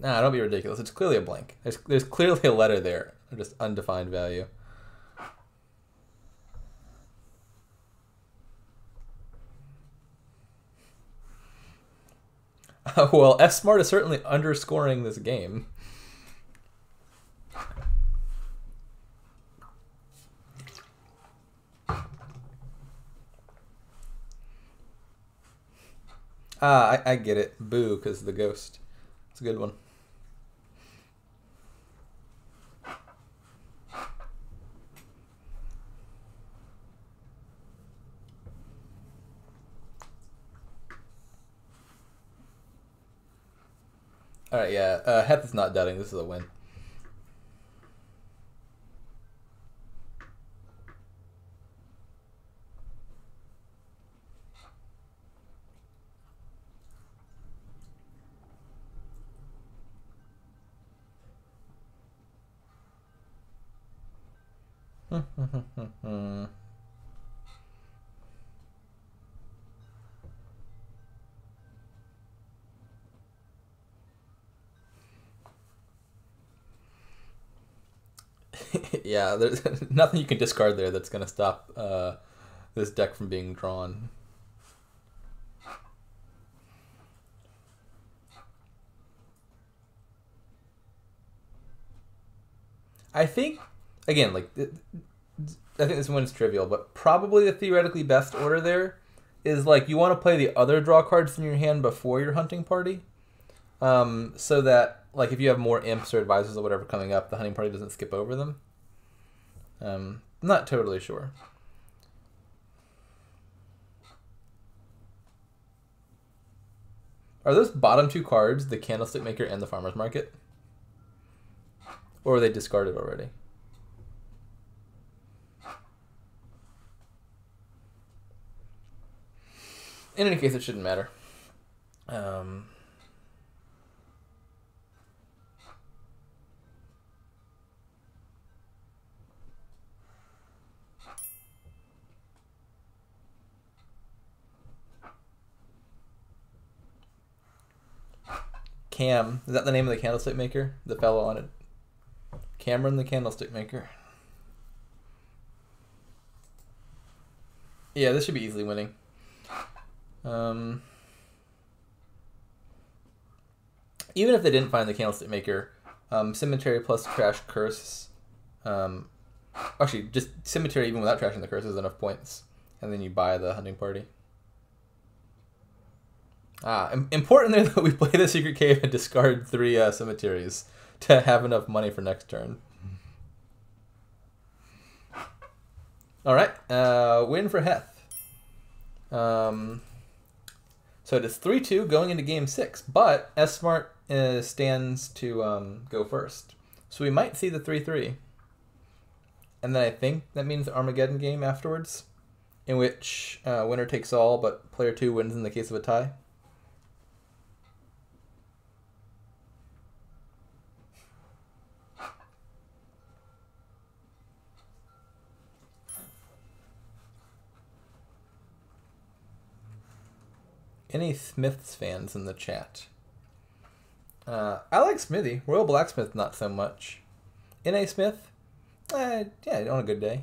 Nah, don't be ridiculous. It's clearly a blank. There's clearly a letter there. Just undefined value. Well, S-Smart is certainly underscoring this game. I get it. Boo, because the ghost. It's a good one. Alright, yeah. Heth is not doubting. This is a win. Yeah, there's nothing you can discard there that's going to stop this deck from being drawn. I think, again, like, I think this one's trivial, but probably the theoretically best order there is, like, you want to play the other draw cards in your hand before your hunting party, so that, like, if you have more imps or advisors or whatever coming up, the hunting party doesn't skip over them. I'm not totally sure. Are those bottom two cards the Candlestick Maker and the Farmer's Market? Or are they discarded already? In any case, it shouldn't matter. Cam, is that the name of the Candlestick Maker? The fellow on it? Cameron the Candlestick Maker. Yeah, this should be easily winning. Even if they didn't find the Candlestick Maker, Cemetery plus Trash Curse. Actually, just Cemetery even without trashing the curse is enough points. And then you buy the hunting party. Important there that we play the Secret Cave and discard 3 cemeteries to have enough money for next turn. Alright, win for Heth. So it is 3-2 going into game 6, but S-Smart stands to go first. So we might see the 3-3. And then I think that means the Armageddon game afterwards, in which winner takes all, but player 2 wins in the case of a tie. Any Smiths fans in the chat? I like Smithy. Royal Blacksmith, not so much. N.A. Smith? Yeah, on a good day.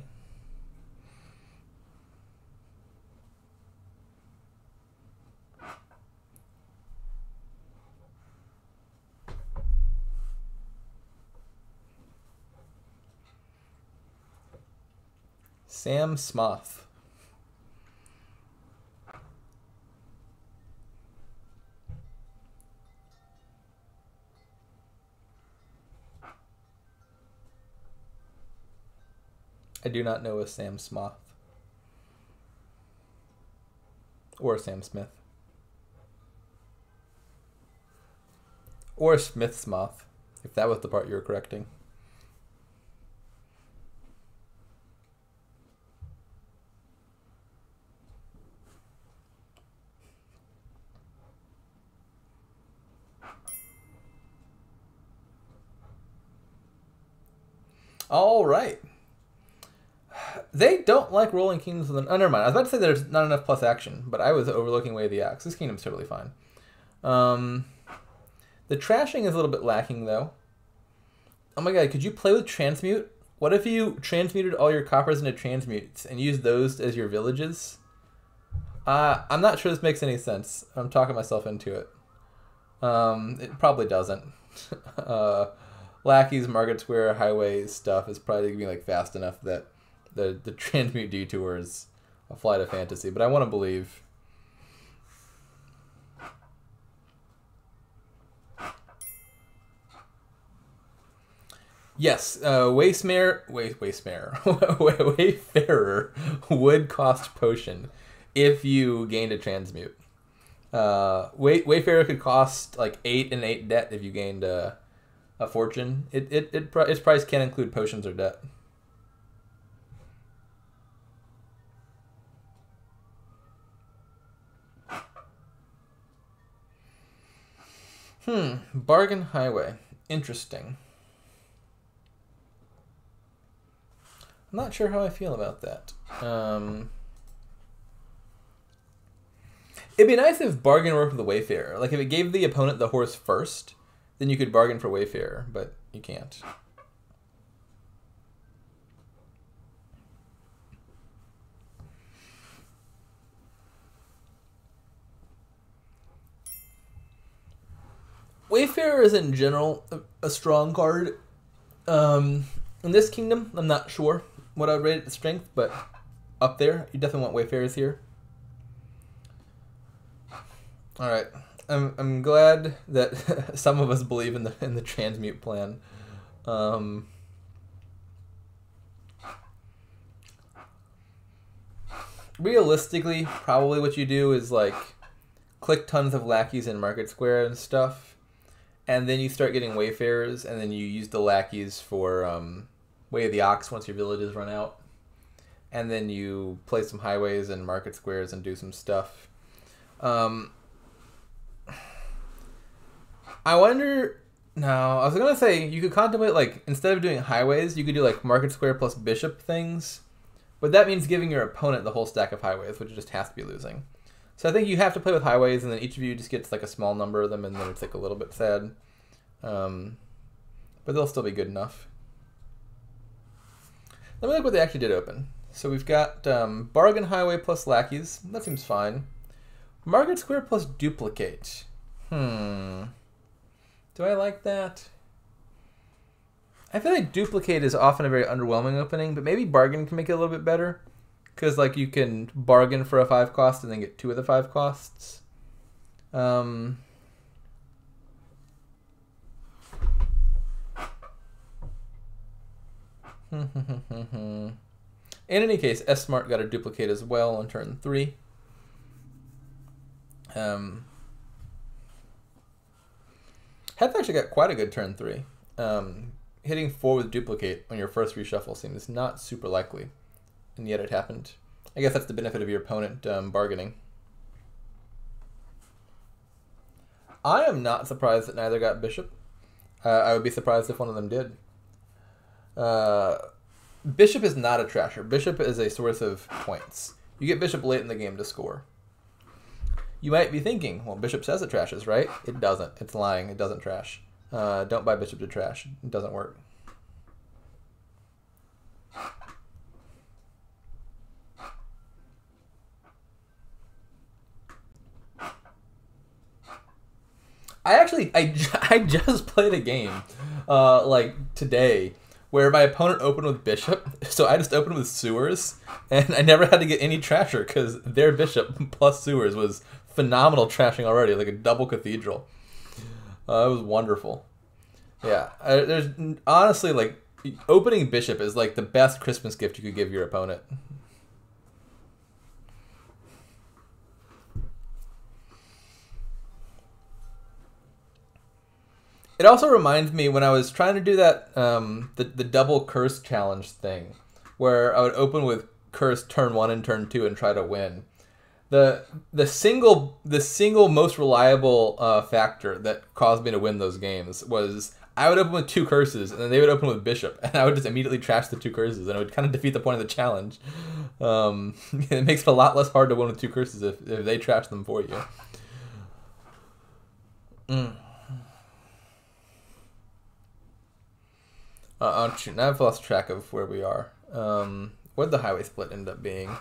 Sam Smoth. I do not know a Sam Smoth. Or a Sam Smith. Or a Smith Smoth, if that was the part you were correcting. All right. They don't like rolling kingdoms with an... Oh, never mind. I was about to say there's not enough plus action, but I was overlooking Way of the Axe. This kingdom's totally fine. The trashing is a little bit lacking, though. Oh my god, could you play with transmute? What if you transmuted all your coppers into transmutes and used those as your villages? I'm not sure this makes any sense. I'm talking myself into it. It probably doesn't. Lackey's Market Square Highway stuff is probably going to be like fast enough that the transmute detour is a flight of fantasy, but I want to believe. Yes, Wayfarer would cost potion if you gained a transmute. Wayfarer could cost like 8 and 8 debt if you gained a fortune. Its price can include potions or debt. Bargain Highway. Interesting. I'm not sure how I feel about that. It'd be nice if bargain worked with the Wayfarer. Like if it gave the opponent the horse first, then you could bargain for Wayfarer, but you can't. Wayfarer is in general a strong card. In this kingdom, I'm not sure what I would rate its strength, but up there, you definitely want Wayfarers here. All right, I'm glad that some of us believe in the transmute plan. Realistically, probably what you do is like click tons of lackeys in Market Square and stuff, and then you start getting Wayfarers, and then you use the lackeys for Way of the Ox once your villages run out, and then you play some highways and Market Squares and do some stuff. I wonder. No, I was gonna say you could contemplate like instead of doing highways, you could do like Market Square plus Bishop things. But that means giving your opponent the whole stack of highways, which just has to be losing. So I think you have to play with highways, and then each of you just gets like a small number of them, and then it's like a little bit sad. But they'll still be good enough. Let me look what they actually did open. So we've got Bargain Highway plus Lackeys. That seems fine. Market Square plus Duplicate. Do I like that? I feel like Duplicate is often a very underwhelming opening, but maybe Bargain can make it a little bit better. Because like you can bargain for a 5 cost and then get 2 of the 5 costs. In any case, S-Smart got a Duplicate as well on turn 3. Heth actually got quite a good turn 3. Hitting 4 with Duplicate on your first reshuffle seems not super likely, and yet it happened. I guess that's the benefit of your opponent bargaining. I am not surprised that neither got Bishop. I would be surprised if one of them did. Bishop is not a trasher. Bishop is a source of points. You get Bishop late in the game to score. You might be thinking, well, Bishop says it trashes, right? It doesn't. It's lying. It doesn't trash. Don't buy Bishop to trash. It doesn't work. I just played a game like today where my opponent opened with Bishop, so I just opened with Sewers, and I never had to get any trasher because their Bishop plus Sewers was phenomenal trashing already, like a double Cathedral. It was wonderful. Yeah, there's honestly like opening Bishop is like the best Christmas gift you could give your opponent. It also reminds me when I was trying to do that the double curse challenge thing, where I would open with curse turn 1 and turn 2 and try to win. The single most reliable factor that caused me to win those games was I would open with 2 curses and then they would open with Bishop, and I would just immediately trash the 2 curses, and it would kind of defeat the point of the challenge. It makes it a lot less hard to win with 2 curses if they trash them for you. Oh shoot, now I've lost track of where we are. What did the highway split end up being?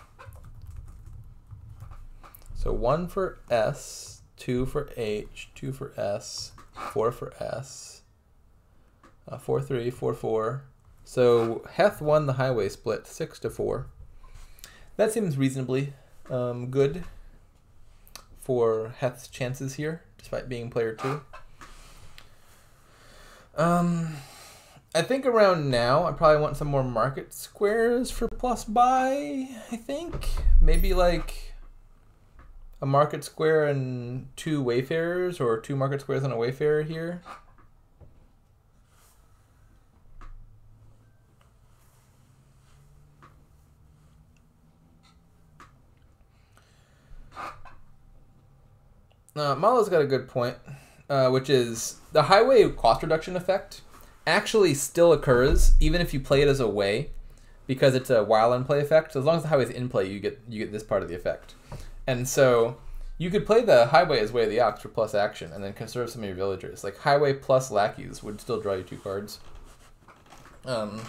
So 1 for S, 2 for H, 2 for S, 4 for S, 4-3, 4-4. So Heth won the highway split 6-4. That seems reasonably good for Heth's chances here, despite being player 2. I think around now I probably want some more Market Squares for plus buy, I think. Maybe like a Market Square and 2 Wayfarers, or 2 Market Squares and a Wayfarer here. Malo's got a good point, which is the highway cost reduction effect actually still occurs even if you play it as a way, because it's a while in play effect. So as long as the highway is in play, you get this part of the effect. And so you could play the highway as Way of the Ox for plus action and then conserve some of your villagers. Like highway plus lackeys would still draw you 2 cards. I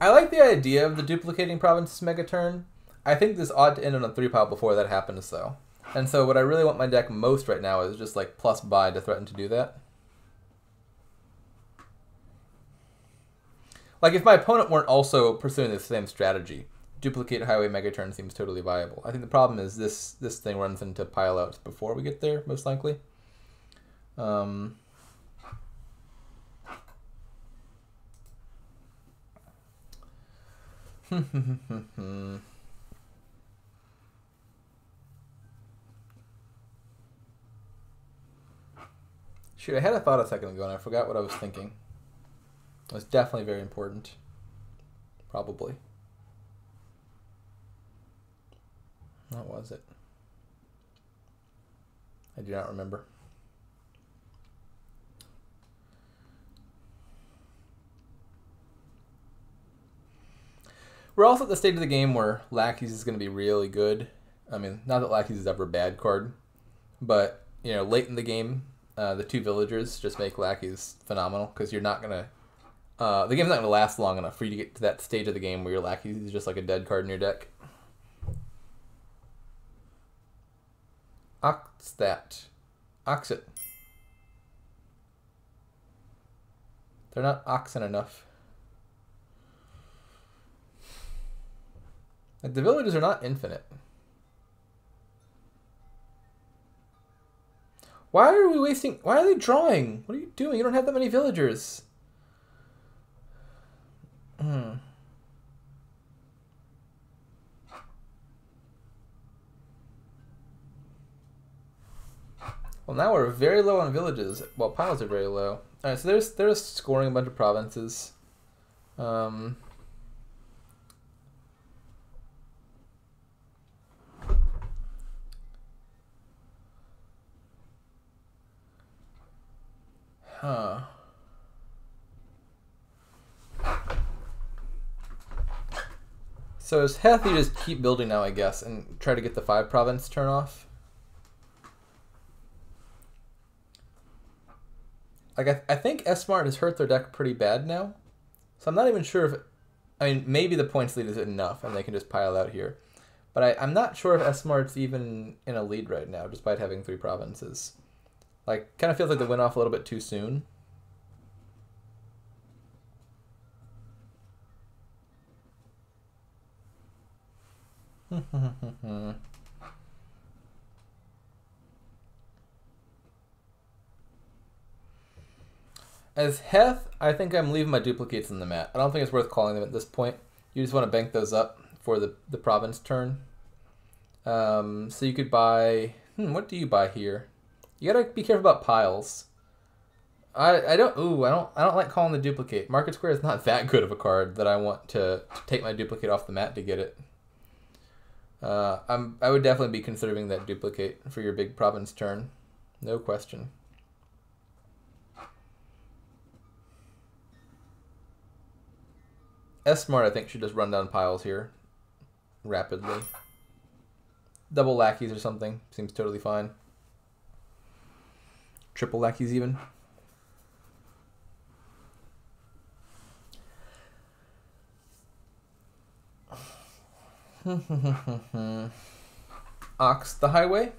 like the idea of the duplicating provinces mega turn. I think this ought to end on a 3 pile before that happens, though. And so what I really want my deck most right now is just like plus buy to threaten to do that. Like if my opponent weren't also pursuing the same strategy, duplicate highway mega turn seems totally viable. I think the problem is this thing runs into pile outs before we get there, most likely. Shoot, I had a thought a second ago and I forgot what I was thinking. It was definitely very important. Probably. What was it? I do not remember. We're also at the stage of the game where Lackeys is going to be really good. I mean, not that Lackeys is ever a bad card, but, you know, late in the game, the 2 villagers just make Lackeys phenomenal because you're not going to... the game's not going to last long enough for you to get to that stage of the game where your Lackeys is just like a dead card in your deck. Ox that. Ox it. They're not oxen enough. Like, the villagers are not infinite. Why are we wasting... Why are they drawing? What are you doing? You don't have that many villagers. Well, now we're very low on villages. Well, piles are very low. Alright, so they're scoring a bunch of provinces. Huh. So as heth, you just keep building now, I guess, and try to get the 5 province turn off. Like, I think S-Smart has hurt their deck pretty bad now. So I'm not even sure if... I mean, maybe the points lead is enough, and they can just pile out here. But I'm not sure if S-Smart's even in a lead right now, despite having 3 provinces. Like, kind of feels like they went off a little bit too soon. As heth, I think I'm leaving my duplicates in the mat. I don't think it's worth calling them at this point. You just want to bank those up for the province turn. So you could buy... what do you buy here? You gotta be careful about piles. I don't like calling the duplicate. Market Square is not that good of a card that I want to take my duplicate off the mat to get it. I would definitely be considering that duplicate for your big province turn. No question. S-Smart, I think, should just run down piles here rapidly. Double lackeys or something. Seems totally fine. Triple lackeys even. Ox the highway.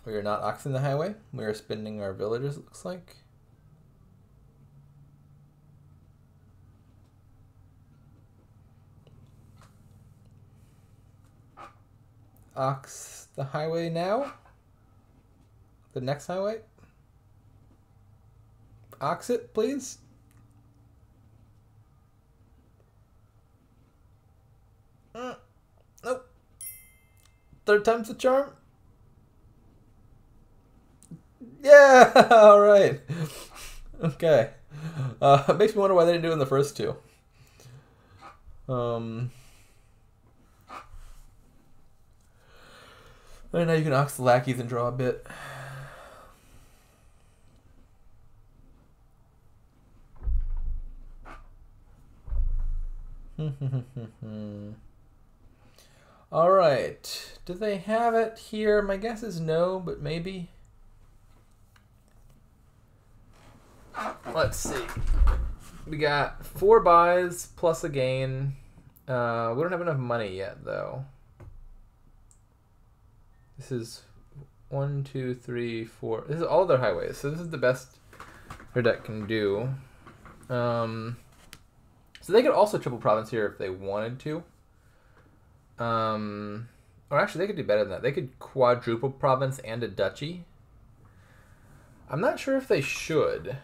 We are not oxing the highway. We are spending our villagers, it looks like. Ox the highway now. The next highway. Ox it, please. Nope. 3rd time's the charm. Yeah, all right. Okay. It makes me wonder why they didn't do it in the first 2. And now you can ox the lackeys and draw a bit. All right. Do they have it here? My guess is no, but maybe. Let's see. We got 4 buys plus a gain. We don't have enough money yet, though. This is 1, 2, 3, 4. This is all their highways, so this is the best their deck can do. So they could also triple province here if they wanted to. Or actually, they could do better than that. They could quadruple province and a duchy. I'm not sure if they should.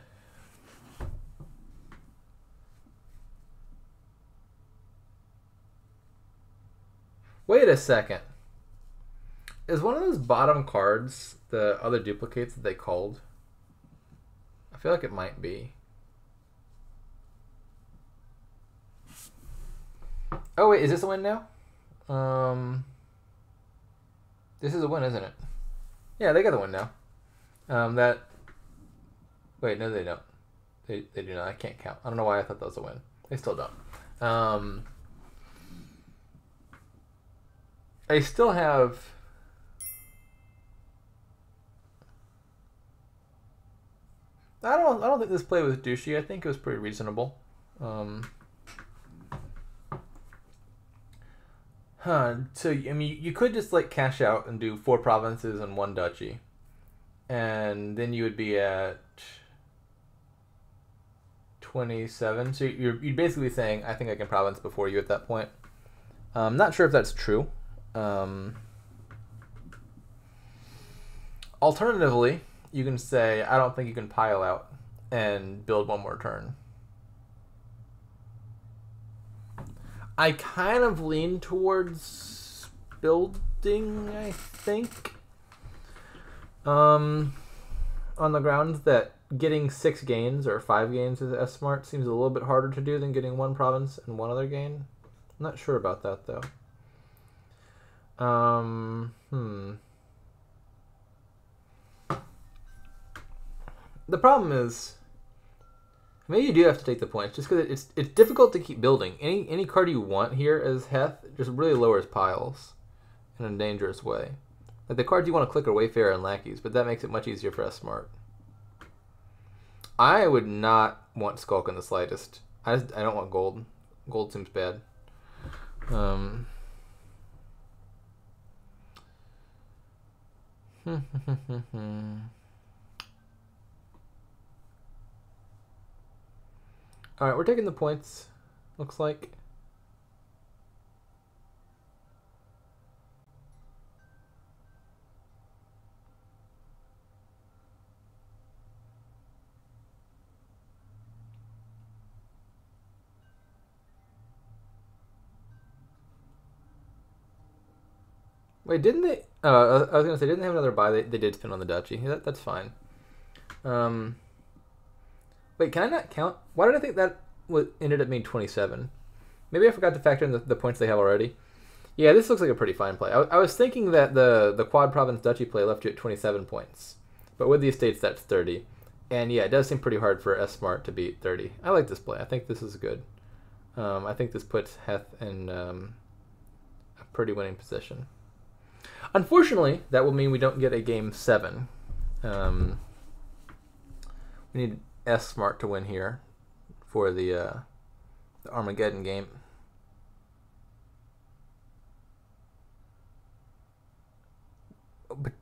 Wait a second. Is one of those bottom cards the other duplicates that they called? I feel like it might be. Oh wait, is this a win now? This is a win, isn't it? Yeah, they got the win now. Wait, no, they don't. They do not. I can't count. I don't know why I thought that was a win. They still don't. I still have. I don't think this play was douchey. I think it was pretty reasonable. So I mean, you could just like cash out and do 4 provinces and 1 duchy, and then you would be at 27. So you're basically saying, I think I can province before you at that point. I'm not sure if that's true. Alternatively, you can say, I don't think you can pile out and build 1 more turn. I kind of lean towards building, I think. On the grounds that getting 6 gains or 5 gains as S-Smart seems a little bit harder to do than getting 1 province and 1 other gain. I'm not sure about that, though. The problem is, maybe you do have to take the points, just because it's difficult to keep building. Any card you want here as heth just really lowers piles in a dangerous way. Like the cards you want to click are Wayfarer and Lackeys, but that makes it much easier for S-Smart. I would not want Skulk in the slightest. I don't want gold. Gold seems bad. Alright, we're taking the points, looks like. Wait, didn't they? I was gonna say, didn't they have another buy? They did spin on the duchy. That's fine. Wait, can I not count? Why did I think that ended up being 27? Maybe I forgot to factor in the points they have already. Yeah, this looks like a pretty fine play. I was thinking that the quad province duchy play left you at 27 points, but with the estates that's 30. And yeah, it does seem pretty hard for S-Smart to beat 30. I like this play. I think this is good. I think this puts heth in a pretty winning position. Unfortunately, that will mean we don't get a game 7. We need S-Smart to win here for the Armageddon game. But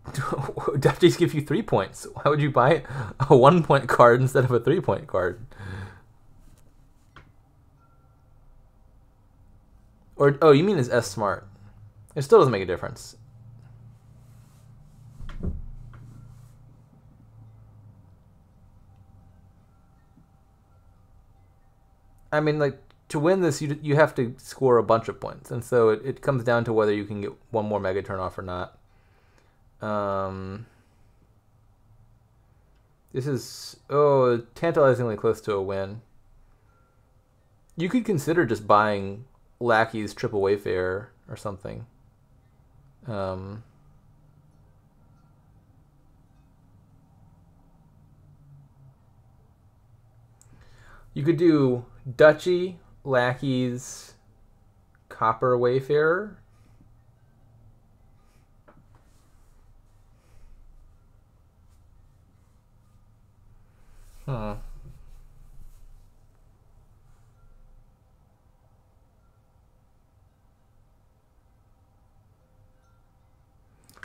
duchies give you 3 points. Why would you buy a 1-point card instead of a 3-point card? Or oh, you mean is S-Smart? It still doesn't make a difference. I mean, like, to win this, you have to score a bunch of points. And so it comes down to whether you can get 1 more mega turn off or not. This is, tantalizingly close to a win. You could consider just buying Lackey's Triple Wayfarer or something. You could do Duchy, Lackeys, Copper Wayfarer. Hmm.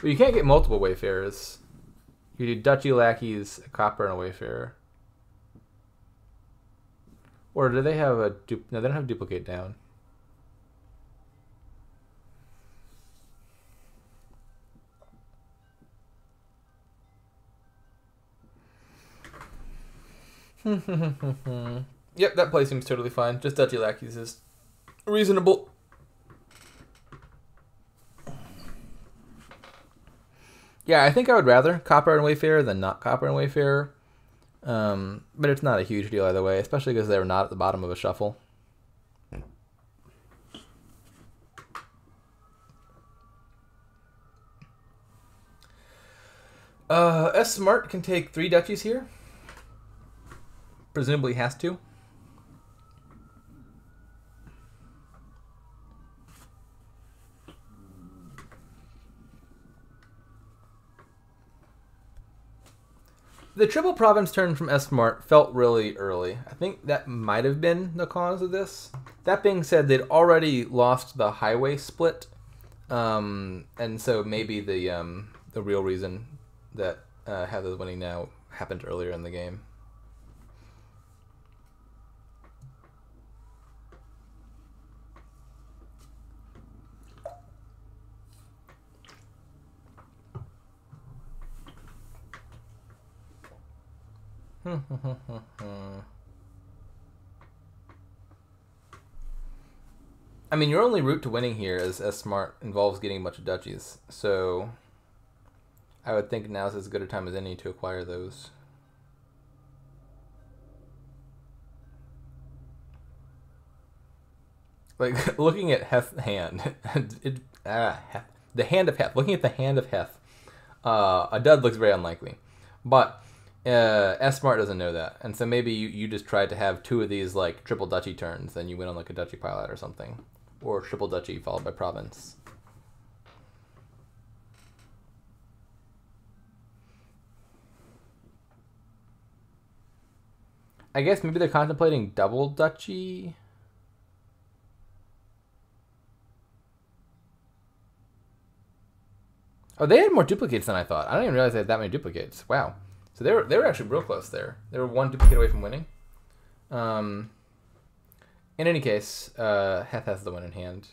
Well, you can't get multiple Wayfarers. You do Duchy, Lackeys, a Copper, and a Wayfarer. Or do they have a... No, they don't have Duplicate down. Yep, that play seems totally fine. Just Duchy, Lackeys is reasonable. Yeah, I think I would rather Copper and Wayfarer than not Copper and Wayfarer. But it's not a huge deal either way, especially because they were not at the bottom of a shuffle. S Smart can take 3 duchies here. Presumably has to. The triple province turn from S Smart felt really early. I think that might have been the cause of this. That being said, they'd already lost the highway split, and so maybe the real reason that Heth is winning now happened earlier in the game. I mean, your only route to winning here as S Smart involves getting a bunch of duchies, so I would think now's as good a time as any to acquire those. Like, looking at Heth's hand, the hand of Heth, looking at the hand of Heth, a dud looks very unlikely. But S Smart doesn't know that, and so maybe you just tried to have 2 of these like triple duchy turns, then you win on like a duchy pilot or something, or triple duchy followed by province. I guess maybe they're contemplating double duchy. Oh, they had more duplicates than I thought. I didn't even realize they had that many duplicates. Wow. So they were actually real close there. They were 1 duplicate away from winning. In any case, Heth has the win in hand.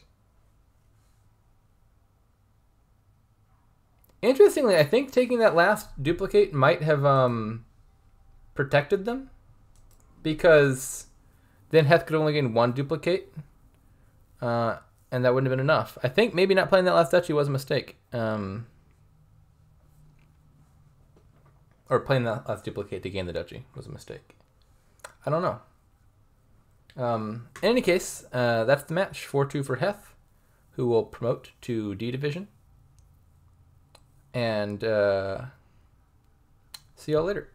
Interestingly, I think taking that last duplicate might have protected them, because then Heth could only gain 1 duplicate, and that wouldn't have been enough. I think maybe not playing that last duchy was a mistake. Or playing that last duplicate to gain the duchy was a mistake. I don't know. In any case, that's the match. 4-2 for Heth, who will promote to D Division. And see y'all later.